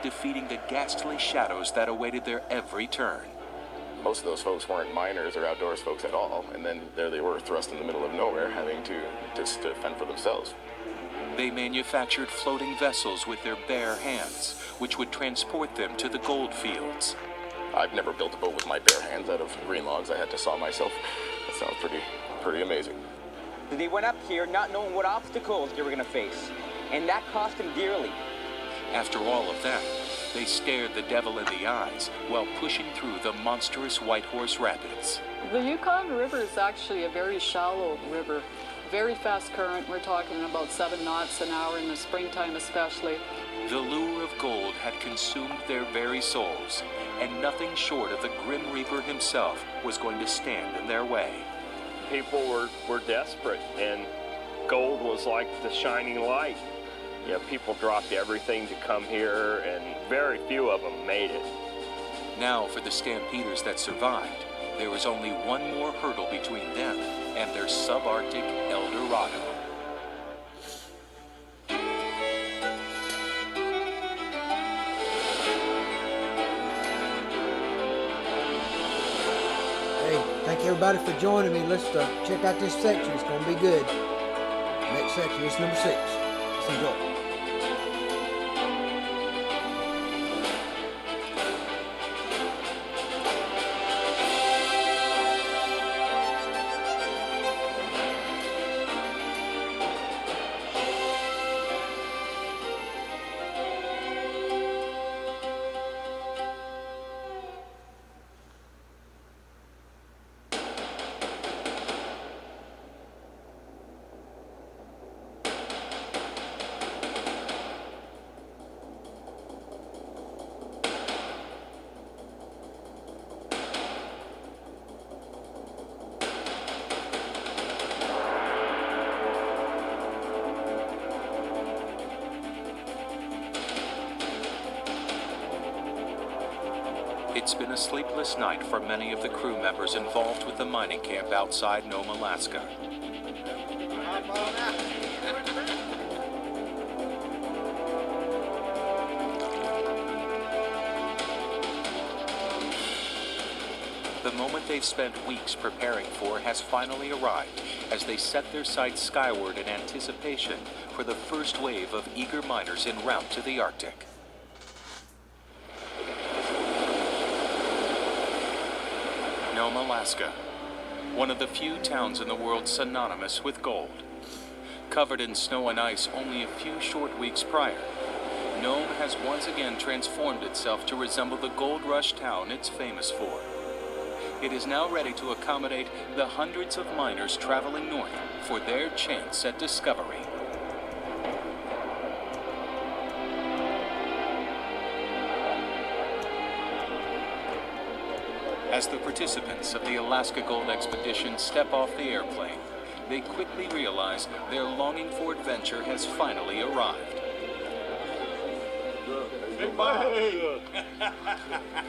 S15: defeating the ghastly shadows that awaited their every turn.
S9: Most of those folks weren't miners or outdoors folks at all, and then there they were thrust in the middle of nowhere, having to just to fend for themselves.
S15: They manufactured floating vessels with their bare hands, which would transport them to the gold fields.
S9: I've never built a boat with my bare hands out of green logs I had to saw myself. That sounds pretty amazing.
S10: They went up here not knowing what obstacles they were going to face, and that cost them dearly.
S15: After all of that, they stared the devil in the eyes while pushing through the monstrous Whitehorse Rapids.
S6: The Yukon River is actually a very shallow river. Very fast current. We're talking about 7 knots an hour in the springtime especially.
S15: The lure of gold had consumed their very souls, and nothing short of the Grim Reaper himself was going to stand in their way.
S16: People were desperate, and gold was like the shining light. You know, people dropped everything to come here, and very few of them made it.
S15: Now, for the stampeders that survived, there was only one more hurdle between them and their subarctic El Dorado.
S1: Hey, thank everybody for joining me. Let's check out this section. It's going to be good. Next section is number 6. Let's enjoy.
S15: It's been a sleepless night for many of the crew members involved with the mining camp outside Nome, Alaska. The moment they've spent weeks preparing for has finally arrived as they set their sights skyward in anticipation for the first wave of eager miners en route to the Arctic. Nome, Alaska, one of the few towns in the world synonymous with gold. Covered in snow and ice only a few short weeks prior, Nome has once again transformed itself to resemble the gold rush town it's famous for. It is now ready to accommodate the hundreds of miners traveling north for their chance at discovery. As the participants of the Alaska Gold Expedition step off the airplane, they quickly realize their longing-for adventure has finally arrived.
S5: Hey, Bob.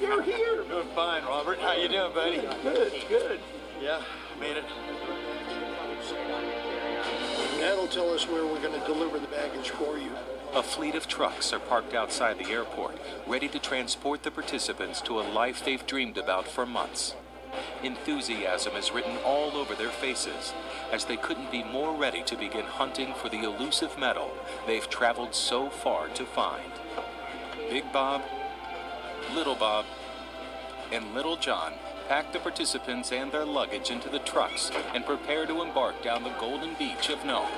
S2: You're here. Doing fine, Robert. How you doing, buddy?
S5: Good, good.
S2: Yeah, made it.
S5: That'll tell us where we're going to deliver the baggage for you.
S15: A fleet of trucks are parked outside the airport, ready to transport the participants to a life they've dreamed about for months. Enthusiasm is written all over their faces, as they couldn't be more ready to begin hunting for the elusive metal they've traveled so far to find. Big Bob, Little Bob, and Little John pack the participants and their luggage into the trucks and prepare to embark down the golden beach of Nome.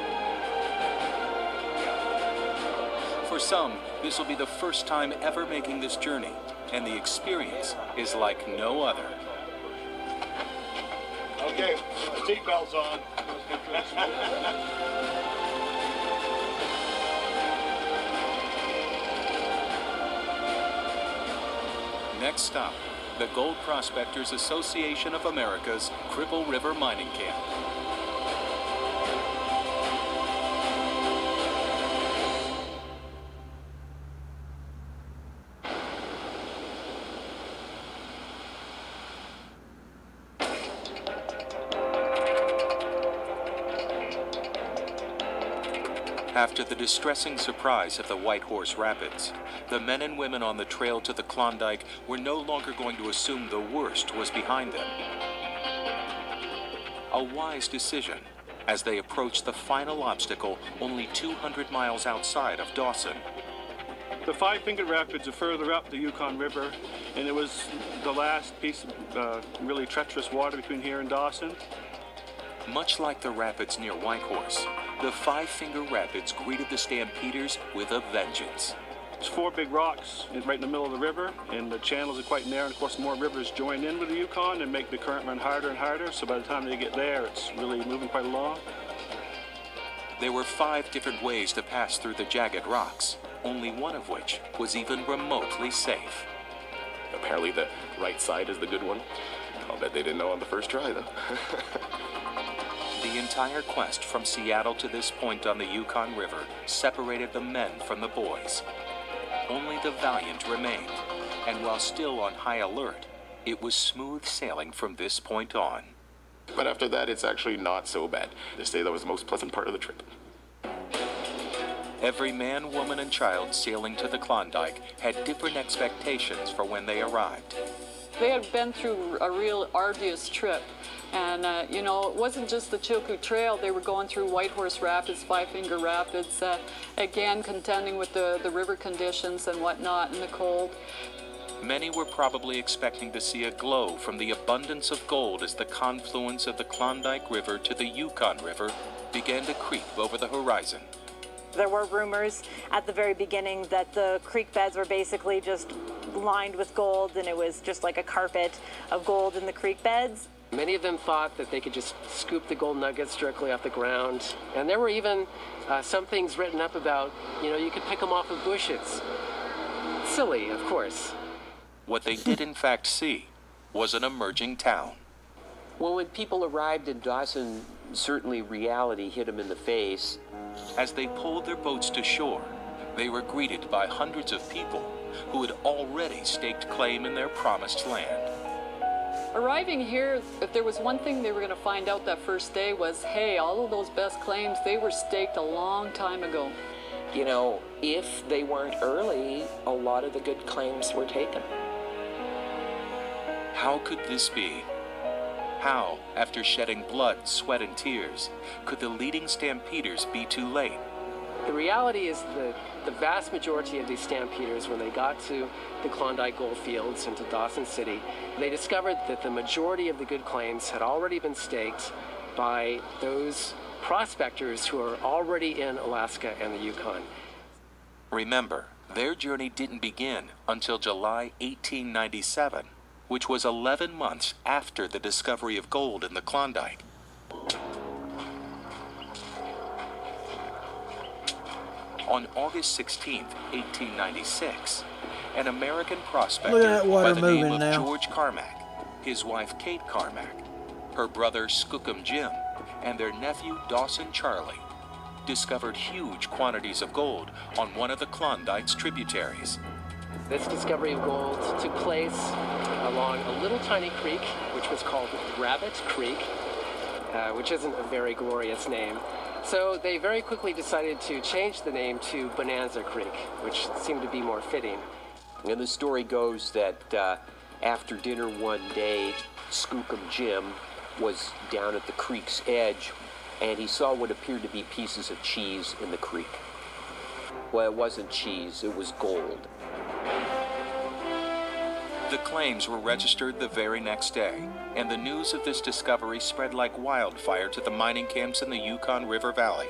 S15: For some, this will be the first time ever making this journey, and the experience is like no other.
S5: Okay, seatbelts on.
S15: Next stop, the Gold Prospectors Association of America's Cripple River Mining Camp. After the distressing surprise of the White Horse Rapids, the men and women on the trail to the Klondike were no longer going to assume the worst was behind them. A wise decision as they approached the final obstacle only 200 miles outside of Dawson.
S24: The Five Finger Rapids are further up the Yukon River, and it was the last piece of really treacherous water between here and Dawson.
S15: Much like the rapids near Whitehorse, the Five Finger Rapids greeted the Stampeders with a vengeance.
S24: There's 4 big rocks right in the middle of the river, and the channels are quite narrow. And of course, more rivers join in with the Yukon and make the current run harder and harder. So by the time they get there, it's really moving quite along.
S15: There were 5 different ways to pass through the jagged rocks, only one of which was even remotely safe.
S9: Apparently the right side is the good one. I'll bet they didn't know on the first try, though.
S15: The entire quest from Seattle to this point on the Yukon River separated the men from the boys. Only the valiant remained, and while still on high alert, it was smooth sailing from this point on.
S9: But after that, it's actually not so bad. They say that was the most pleasant part of the trip.
S15: Every man, woman, and child sailing to the Klondike had different expectations for when they arrived.
S6: They had been through a real arduous trip. And, you know, it wasn't just the Chilkoot Trail. They were going through White Horse Rapids, Five Finger Rapids, again contending with the river conditions and whatnot and the cold.
S15: Many were probably expecting to see a glow from the abundance of gold as the confluence of the Klondike River to the Yukon River began to creep over the horizon.
S21: There were rumors at the very beginning that the creek beds were basically just lined with gold, and it was just like a carpet of gold in the creek beds.
S7: Many of them thought that they could just scoop the gold nuggets directly off the ground. And there were even some things written up about, you know, you could pick them off of bushes. Silly, of course.
S15: What they did in fact see was an emerging town.
S8: Well, when people arrived in Dawson, certainly reality hit them in the face.
S15: As they pulled their boats to shore, they were greeted by hundreds of people who had already staked claim in their promised land.
S6: Arriving here, if there was one thing they were going to find out that first day was, hey, all of those best claims, they were staked a long time ago.
S8: You know, if they weren't early, a lot of the good claims were taken.
S15: How could this be? How, after shedding blood, sweat, and tears, could the leading stampeders be too late?
S7: The reality is that the vast majority of these stampeders, when they got to the Klondike gold fields and to Dawson City, they discovered that the majority of the good claims had already been staked by those prospectors who are already in Alaska and the Yukon.
S15: Remember, their journey didn't begin until July 1897, which was 11 months after the discovery of gold in the Klondike. On August 16, 1896, an American prospector by the name of George Carmack, his wife Kate Carmack, her brother Skookum Jim, and their nephew Dawson Charlie discovered huge quantities of gold on one of the Klondike's tributaries.
S7: This discovery of gold took place along a little tiny creek, which was called Rabbit Creek, which isn't a very glorious name. So they very quickly decided to change the name to Bonanza Creek, which seemed to be more fitting.
S8: And the story goes that after dinner one day, Skookum Jim was down at the creek's edge, and he saw what appeared to be pieces of cheese in the creek. Well, it wasn't cheese, it was gold.
S15: The claims were registered the very next day, and the news of this discovery spread like wildfire to the mining camps in the Yukon River Valley.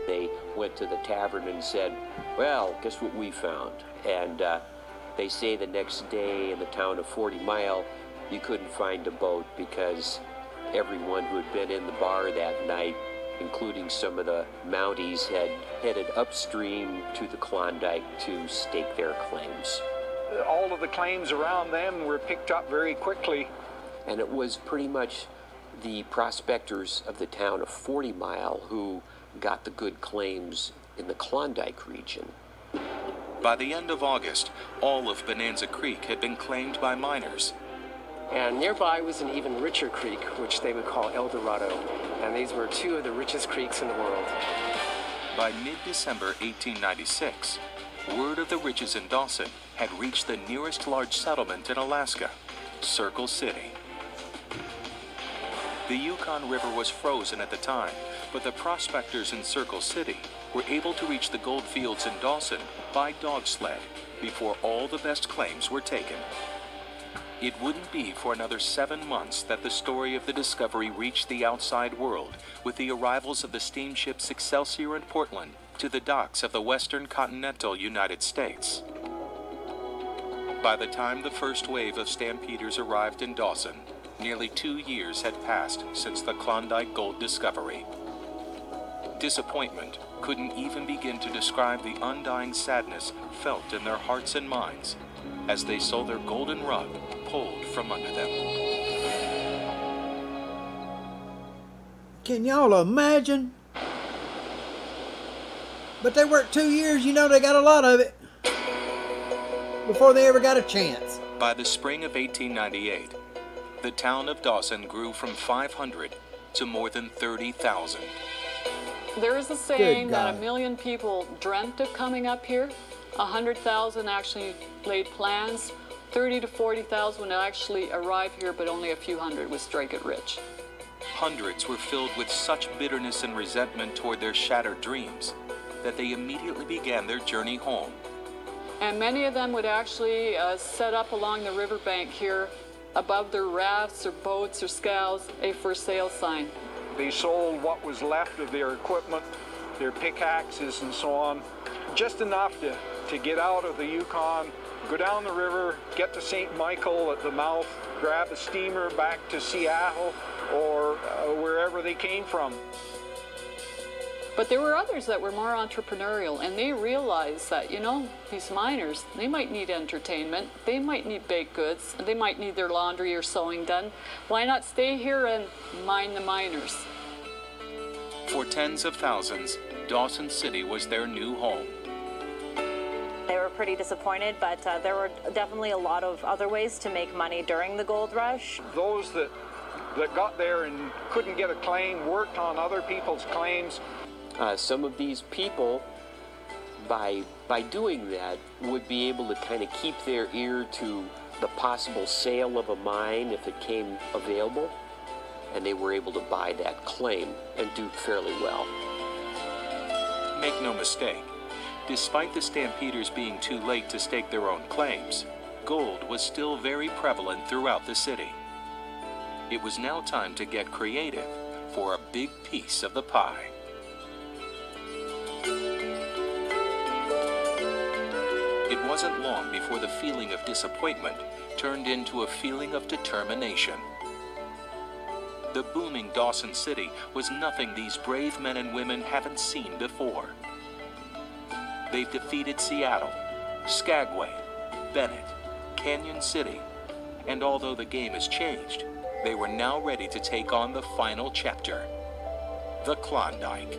S8: They went to the tavern and said, well, guess what we found? And they say the next day in the town of 40 Mile, you couldn't find a boat because everyone who had been in the bar that night, including some of the Mounties, had headed upstream to the Klondike to stake their claims.
S22: all of the claims around them were picked up very quickly.
S8: And it was pretty much the prospectors of the town of 40 Mile who got the good claims in the Klondike region.
S15: By the end of August, all of Bonanza Creek had been claimed by miners.
S7: And nearby was an even richer creek, which they would call El Dorado, and these were two of the richest creeks in the world.
S15: By mid-December 1896, word of the riches in Dawson had reached the nearest large settlement in Alaska, Circle City. The Yukon River was frozen at the time, but the prospectors in Circle City were able to reach the gold fields in Dawson by dog sled before all the best claims were taken. It wouldn't be for another 7 months that the story of the discovery reached the outside world with the arrivals of the steamships Excelsior and Portland to the docks of the western continental United States. By the time the first wave of stampeders arrived in Dawson, nearly 2 years had passed since the Klondike gold discovery. Disappointment couldn't even begin to describe the undying sadness felt in their hearts and minds as they saw their golden rug pulled from under them.
S1: Can y'all imagine? But they worked 2 years, you know they got a lot of it before they ever got a chance.
S15: By the spring of 1898, the town of Dawson grew from 500 to more than 30,000.
S6: There is a saying that 1 million people dreamt of coming up here. 100,000 actually laid plans. 30 to 40,000 would actually arrive here, but only a few hundred would strike it rich.
S15: Hundreds were filled with such bitterness and resentment toward their shattered dreams that they immediately began their journey home.
S6: And many of them would actually set up along the riverbank here, above their rafts or boats or scows, a for sale sign.
S22: They sold what was left of their equipment, their pickaxes and so on, just enough to get out of the Yukon, go down the river, get to St. Michael at the mouth, grab a steamer back to Seattle or wherever they came from.
S6: But there were others that were more entrepreneurial, and they realized that, you know, these miners, they might need entertainment, they might need baked goods, they might need their laundry or sewing done. Why not stay here and mine the miners?
S15: For tens of thousands, Dawson City was their new home.
S21: They were pretty disappointed, but there were definitely a lot of other ways to make money during the gold rush.
S22: Those that got there and couldn't get a claim worked on other people's claims.
S8: Some of these people, by doing that, would be able to kind of keep their ear to the possible sale of a mine if it came available, and they were able to buy that claim and do fairly well.
S15: Make no mistake, despite the stampeders being too late to stake their own claims, gold was still very prevalent throughout the city. It was now time to get creative for a big piece of the pie. It wasn't long before the feeling of disappointment turned into a feeling of determination. The booming Dawson City was nothing these brave men and women haven't seen before. They've defeated Seattle, Skagway, Bennett, Canyon City, and although the game has changed, they were now ready to take on the final chapter, the Klondike.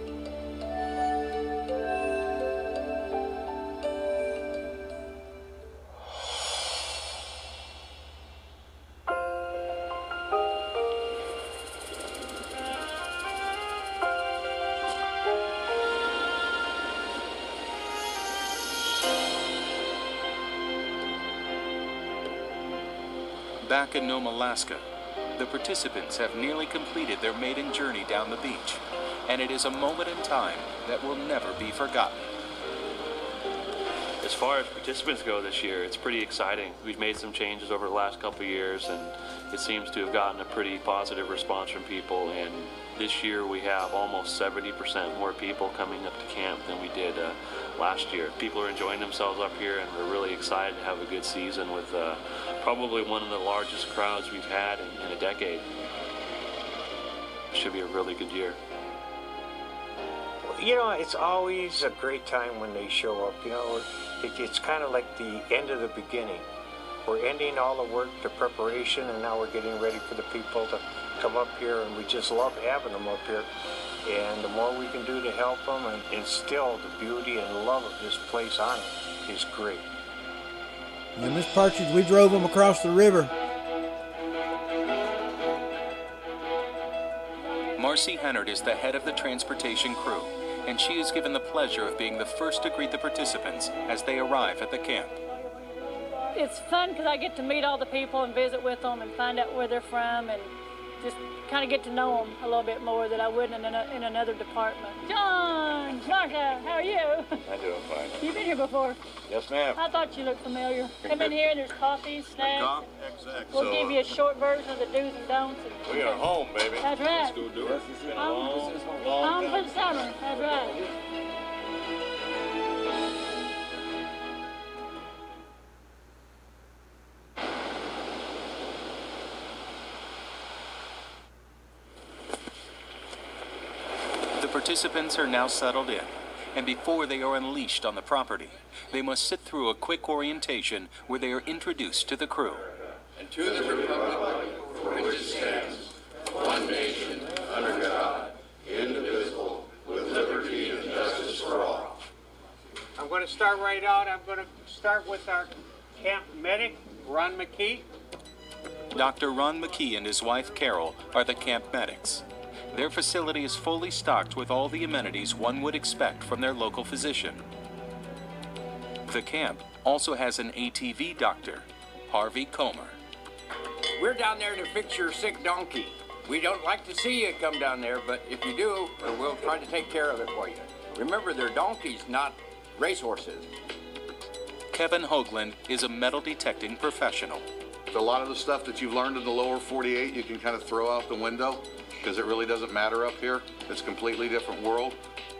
S15: Back in Nome, Alaska, the participants have nearly completed their maiden journey down the beach, and it is a moment in time that will never be forgotten.
S11: As far as participants go this year, it's pretty exciting. We've made some changes over the last couple of years, and it seems to have gotten a pretty positive response from people. And this year we have almost 70% more people coming up to camp than we did last year. People are enjoying themselves up here, and we're really excited to have a good season with probably one of the largest crowds we've had in a decade. Should be a really good year.
S3: You know, it's always a great time when they show up. You know, It's kind of like the end of the beginning. We're ending all the work, the preparation, and now we're getting ready for the people to come up here, and we just love having them up here. And the more we can do to help them and instill the beauty and love of this place on it is great.
S1: And Miss Partridge, we drove them across the river.
S15: Marcy Hennard is the head of the transportation crew, and she is given the pleasure of being the first to greet the participants as they arrive at the camp.
S12: It's fun because I get to meet all the people and visit with them and find out where they're from and just kind of get to know them a little bit more than I would in another department. John, Martha, how are you?
S14: I'm doing fine.
S12: You've been here before?
S14: Yes, ma'am.
S12: I thought you looked familiar. Come in here and there's coffee, snacks.
S14: Exactly.
S12: We'll give you a short version of the do's and don'ts.
S14: We are home, baby.
S12: That's right.
S14: Let's go do it. It's been a long
S12: Home
S14: time.
S12: for the summer. That's right.
S15: The participants are now settled in, and before they are unleashed on the property, they must sit through a quick orientation where they are introduced to the crew.
S14: And to the republic for which it stands, one nation, under God, indivisible, with liberty and justice for all.
S3: I'm going to start right out. I'm going to start with our camp medic, Ron McKee.
S15: Dr. Ron McKee and his wife Carol are the camp medics. Their facility is fully stocked with all the amenities one would expect from their local physician. The camp also has an ATV doctor, Harvey Comer.
S18: We're down there to fix your sick donkey. We don't like to see you come down there, but if you do, we'll try to take care of it for you. Remember, they're donkeys, not racehorses.
S15: Kevin Hoagland is a metal detecting professional.
S19: A lot of the stuff that you've learned in the lower 48 you can kind of throw out the window because it really doesn't matter up here. It's a completely different world.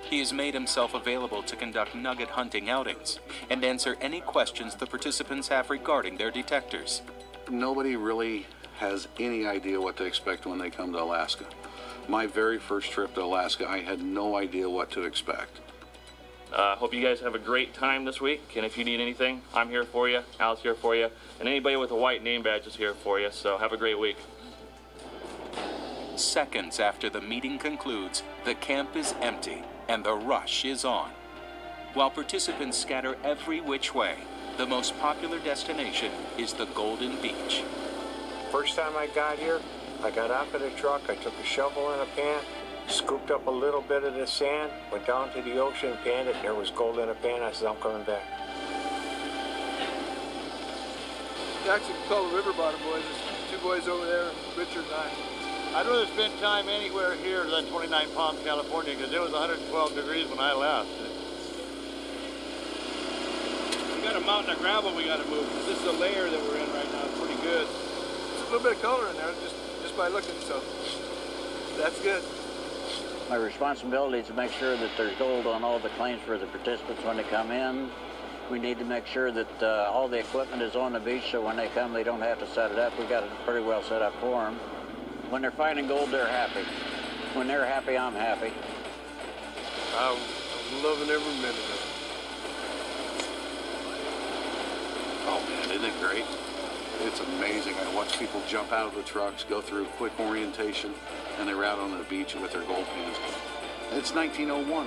S15: He has made himself available to conduct nugget hunting outings and answer any questions the participants have regarding their detectors.
S19: Nobody really has any idea what to expect when they come to Alaska. My very first trip to Alaska, I had no idea what to expect.
S11: Hope you guys have a great time this week, and if you need anything, I'm here for you, Al's here for you, and anybody with a white name badge is here for you, so have a great week.
S15: Seconds after the meeting concludes, the camp is empty and the rush is on. While participants scatter every which way, the most popular destination is the Golden Beach.
S3: First time I got here, I got out of the truck, I took a shovel and a pan, scooped up a little bit of the sand, went down to the ocean, panned it, and there was gold in a pan. I said, I'm coming back.
S25: Jackson can call the River Bottom boys. There's two boys over there, Richard and I.
S26: I'd rather spend time anywhere here than 29 Palms, California, because it was 112 degrees when I left.
S24: We got a mountain of gravel we got to move. This is the layer that we're in right now. It's pretty good.
S25: There's a little bit of color in there just by looking, so that's good.
S27: My responsibility is to make sure that there's gold on all the claims for the participants when they come in. We need to make sure that all the equipment is on the beach, so when they come, they don't have to set it up. We've got it pretty well set up for them. When they're finding gold, they're happy. When they're happy, I'm happy.
S25: I'm loving every minute of it.
S19: Oh man, isn't it great? It's amazing. I watch people jump out of the trucks, go through quick orientation, and they're out on the beach with their gold pans. It's 1901.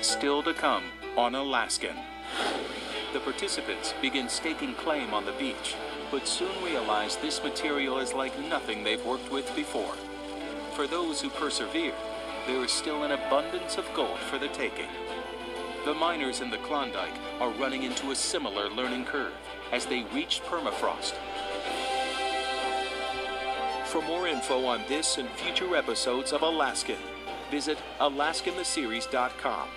S15: Still to come on Alaskan. The participants begin staking claim on the beach, but soon realize this material is like nothing they've worked with before. For those who persevere, there is still an abundance of gold for the taking. The miners in the Klondike are running into a similar learning curve as they reach permafrost. For more info on this and future episodes of Alaskan, visit AlaskanTheSeries.com.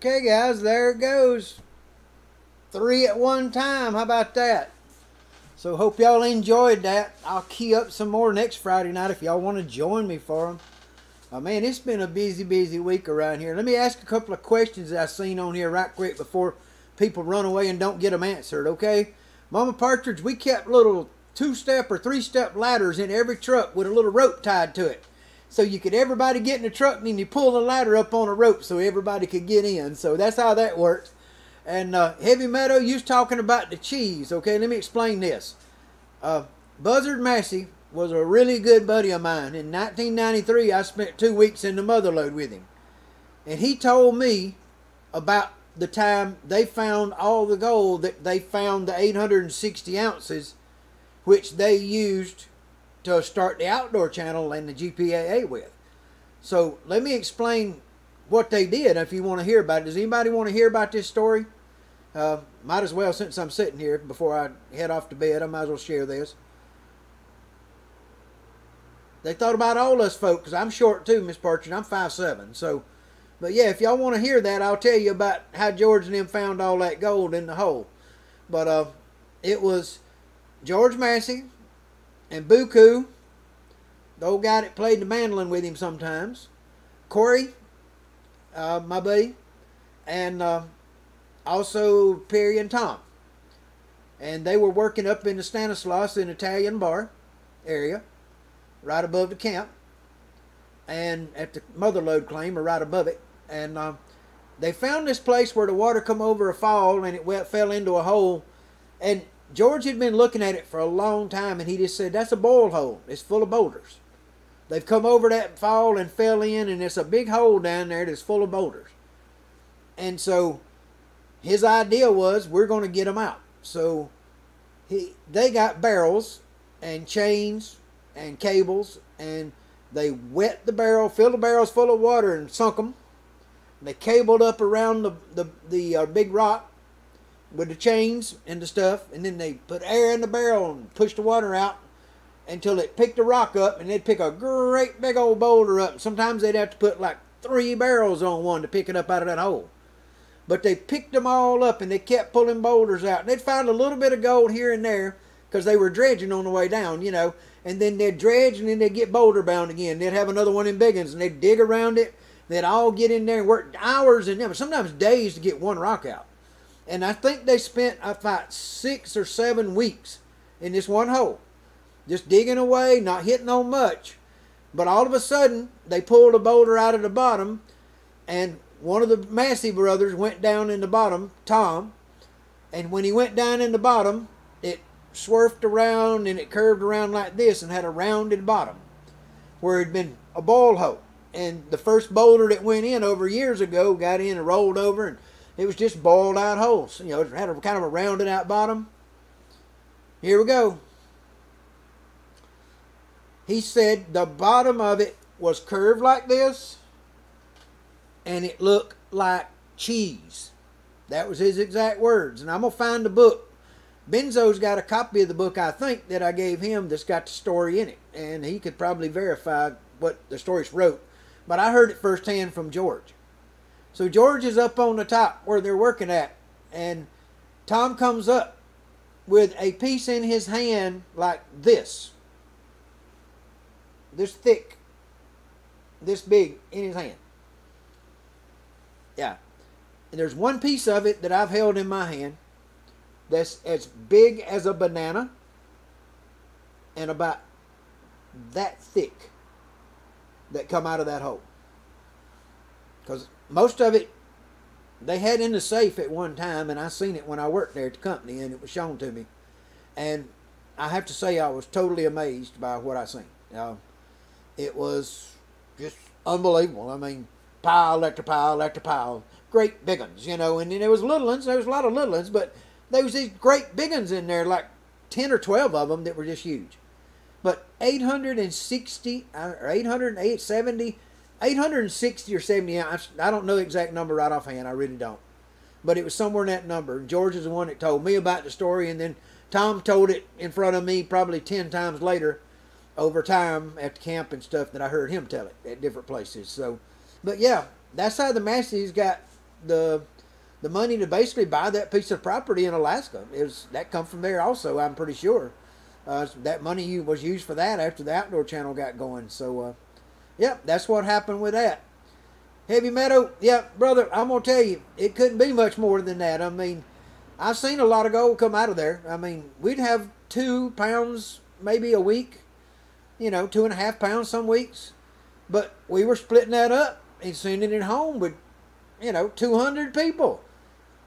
S1: Okay, guys, there it goes. 3 at one time. How about that? So hope y'all enjoyed that. I'll key up some more next Friday night if y'all want to join me for them. Man, it's been a busy week around here. Let me ask a couple of questions that I've seen on here right quick before people run away and don't get them answered, okay? Mama Partridge, we kept little 2-step or 3-step ladders in every truck with a little rope tied to it. So you could everybody get in the truck and then you pull the ladder up on a rope so everybody could get in. So that's how that works. And Heavy Meadow, you was talking about the cheese. Okay, let me explain this. Buzzard Massey was a really good buddy of mine. In 1993, I spent 2 weeks in the Motherlode with him. And he told me about the time they found all the gold, that they found the 860 ounces, which they used to start the Outdoor Channel and the GPAA with. So let me explain what they did if you want to hear about it. Does anybody want to hear about this story? Might as well, since I'm sitting here before I head off to bed, I might as well share this. They thought about all us folk, because I'm short too, Miss Partridge. I'm 5'7". So, but yeah, if y'all want to hear that, I'll tell you about how George and them found all that gold in the hole. But it was George Massey and Buku, the old guy that played the mandolin with him sometimes, Corey, my buddy, and also Perry and Tom. And they were working up in the Stanislaus, an Italian bar area, right above the camp, and at the Motherlode claim, or right above it. And they found this place where the water come over a fall and it fell into a hole. And George had been looking at it for a long time, and he just said, that's a boil hole. It's full of boulders. They've come over that fall and fell in, and it's a big hole down there that's full of boulders. And so his idea was, we're going to get them out. So they got barrels and chains and cables, and they wet the barrel, filled the barrels full of water, and sunk them. They cabled up around the big rock with the chains and the stuff, and then they put air in the barrel and pushed the water out until it picked the rock up, and they'd pick a great big old boulder up. Sometimes they'd have to put like 3 barrels on one to pick it up out of that hole. But they picked them all up, and they kept pulling boulders out. And they'd find a little bit of gold here and there because they were dredging on the way down, you know. And then they'd dredge, and then they'd get boulder bound again. They'd have another one in big ones, and they'd dig around it. They'd all get in there and work hours and sometimes days to get one rock out. And I think they spent about 6 or 7 weeks in this one hole, just digging away, not hitting on much. But all of a sudden, they pulled a boulder out of the bottom, and one of the Massey brothers went down in the bottom, Tom, and when he went down in the bottom, it swerved around and it curved around like this and had a rounded bottom where it had been a boil hole. And the first boulder that went in over years ago got in and rolled over, and it was just boiled out holes. You know, it had a kind of a rounded out bottom. Here we go. He said the bottom of it was curved like this, and it looked like cheese. That was his exact words. And I'm going to find the book. Benzo's got a copy of the book, I think, that I gave him that's got the story in it. And he could probably verify what the stories wrote. But I heard it firsthand from George. So George is up on the top where they're working at. And Tom comes up with a piece in his hand like this. This thick. This big in his hand. Yeah. And there's one piece of it that I've held in my hand that's as big as a banana and about that thick that come out of that hole. Because most of it they had in the safe at one time, and I seen it when I worked there at the company, and it was shown to me. And I have to say I was totally amazed by what I seen. It was just unbelievable. I mean, pile after pile after pile. Great big ones, you know. And then there was little ones. There was a lot of little ones, but there was these great big ones in there, like 10 or 12 of them that were just huge. But 860 or 870, 860 or 70 ounces. I don't know the exact number right offhand. I really don't. But it was somewhere in that number. George is the one that told me about the story, and then Tom told it in front of me probably 10 times later over time at the camp and stuff that I heard him tell it at different places. So, but yeah, that's how the Masseys got the money to basically buy that piece of property in Alaska. That come from there also, I'm pretty sure. That money was used for that after the Outdoor Channel got going. So, yep, that's what happened with that. Heavy Meadow, yeah, brother, I'm going to tell you, it couldn't be much more than that. I mean, I've seen a lot of gold come out of there. I mean, we'd have 2 pounds maybe a week, 2.5 pounds some weeks. But we were splitting that up and sending it home with, 200 people.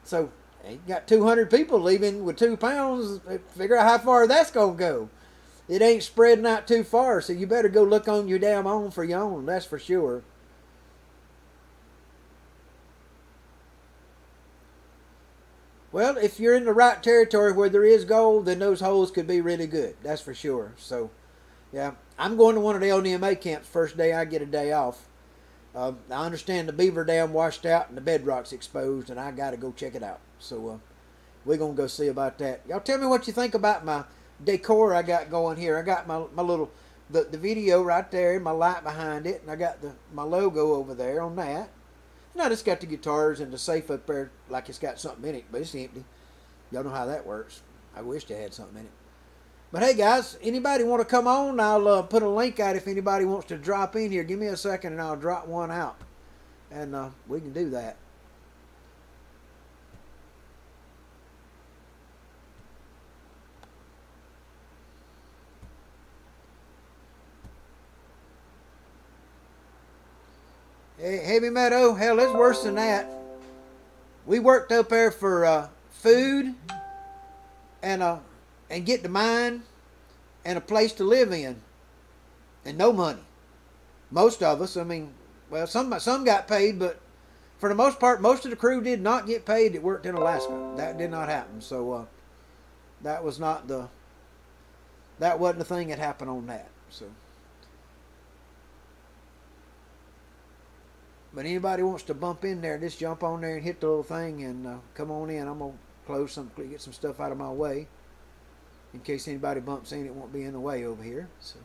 S1: So, you got 200 people leaving with 2 pounds. Figure out how far that's going to go. It ain't spreading out too far, so you better go look on your damn own for your own, that's for sure. Well, if you're in the right territory where there is gold, then those holes could be really good. That's for sure. So, yeah, I'm going to one of the LNMA camps first day I get a day off. I understand the beaver dam washed out and the bedrock's exposed, and I got to go check it out. So, we're going to go see about that. Y'all tell me what you think about my decor I got going here. I got my little, the video right there and my light behind it, and I got my logo over there on that. And I just got the guitars and the safe up there like it's got something in it, but it's empty. Y'all know how that works. I wish they had something in it. But hey guys, anybody want to come on? I'll put a link out if anybody wants to drop in here. Give me a second and I'll drop one out. And we can do that. Hey, Heavy Meadow, hell, it's worse than that. We worked up there for food and get the mine and a place to live in, and no money. Most of us, I mean, well, some got paid, but for the most part, most of the crew did not get paid that worked in Alaska. That did not happen. So that wasn't the thing that happened on that. So. But anybody wants to bump in there, just jump on there and hit the little thing and come on in. I'm going to get some stuff out of my way. In case anybody bumps in, it won't be in the way over here. So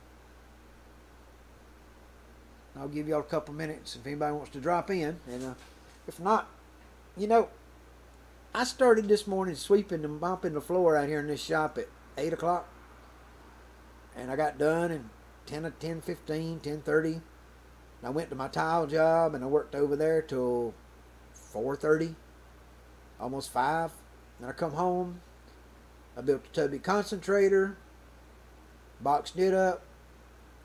S1: I'll give y'all a couple minutes if anybody wants to drop in. And if not, I started this morning sweeping and mopping the floor out here in this shop at 8 o'clock. And I got done at 10:15, 10:30. I went to my tile job and I worked over there till 4:30, almost 5. Then I come home. I built a tubby concentrator, boxed it up.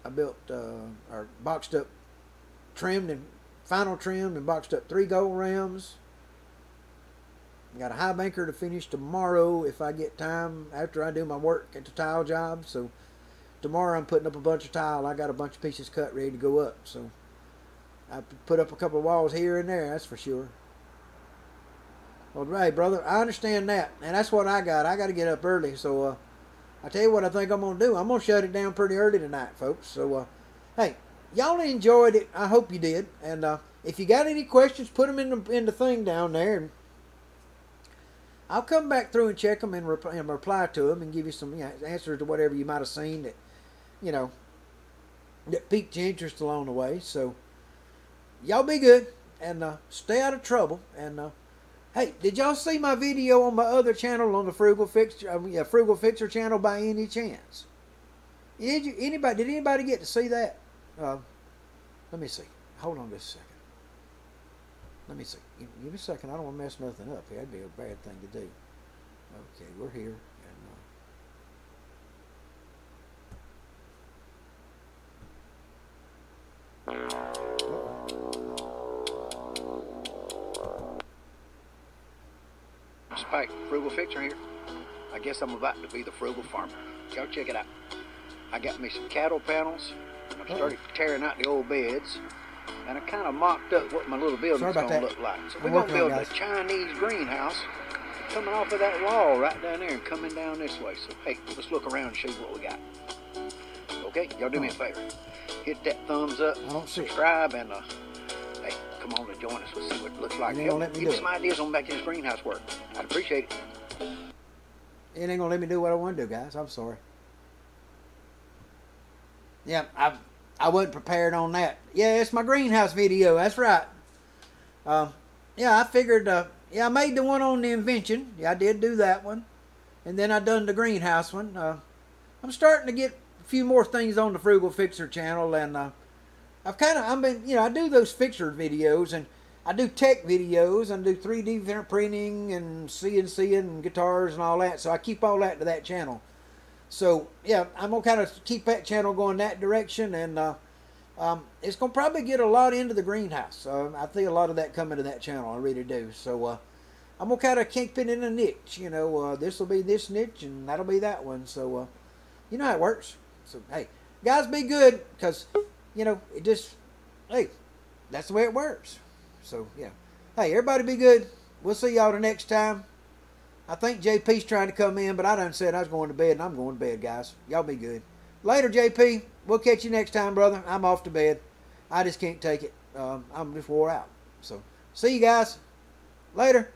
S1: I built, boxed up, final trimmed and boxed up 3 gold rams. Got a high banker to finish tomorrow if I get time after I do my work at the tile job. So tomorrow I'm putting up a bunch of tile. I got a bunch of pieces cut ready to go up. So I put up a couple of walls here and there, that's for sure. Well, hey, brother, I understand that. And that's what I got. I got to get up early. So I tell you what I think I'm going to do. I'm going to shut it down pretty early tonight, folks. So, hey, y'all enjoyed it. I hope you did. And if you got any questions, put them in the thing down there. And I'll come back through and check them and reply to them and give you some answers to whatever you might have seen that, that piqued your interest along the way. So, y'all be good and stay out of trouble. And hey, did y'all see my video on my other channel on the Frugal Fixer channel by any chance? Did anybody get to see that? Let me see. Hold on just a second. Let me see. Give me a second. I don't want to mess nothing up here. That'd be a bad thing to do. Okay, we're here.
S4: Spike, Frugal Fixer here. I guess I'm about to be the frugal farmer. Y'all check it out. I got me some cattle panels, and I've started tearing out the old beds, and I kind of mocked up what my little building's going to look like. So we're going to build a Chinese greenhouse coming off of that wall right down there and coming down this way. So, hey, let's look around and show you what we got. Okay, y'all do me a favor. Hit that thumbs up, subscribe, and hey, come on and join us. We'll see what it looks like. Give me some ideas on making this greenhouse work. I'd appreciate it.
S1: It ain't gonna let me do what I want to do, guys. I'm sorry. Yeah, I wasn't prepared on that. Yeah, it's my greenhouse video. That's right. yeah, I figured, yeah, I made the one on the invention. Yeah, I did do that one. And then I done the greenhouse one. I'm starting to get a few more things on the Frugal Fixer channel, and I've been, you know, I do those fixer videos, and I do tech videos, and do 3D printing and CNC and guitars and all that. So I keep all that to that channel. So yeah, I'm gonna kind of keep that channel going that direction, and it's gonna probably get a lot into the greenhouse. I see a lot of that coming to that channel. I really do. So I'm gonna kind of keep it in a niche. You know, this will be this niche, and that'll be that one. So you know how it works. So hey, guys, be good, because you know it just, hey, that's the way it works. So yeah, hey, everybody be good. We'll see y'all the next time. I think JP's trying to come in, but I done said I was going to bed, and I'm going to bed, guys. Y'all be good. Later, JP. We'll catch you next time, brother. I'm off to bed. I just can't take it. I'm just wore out. So, see you guys. Later.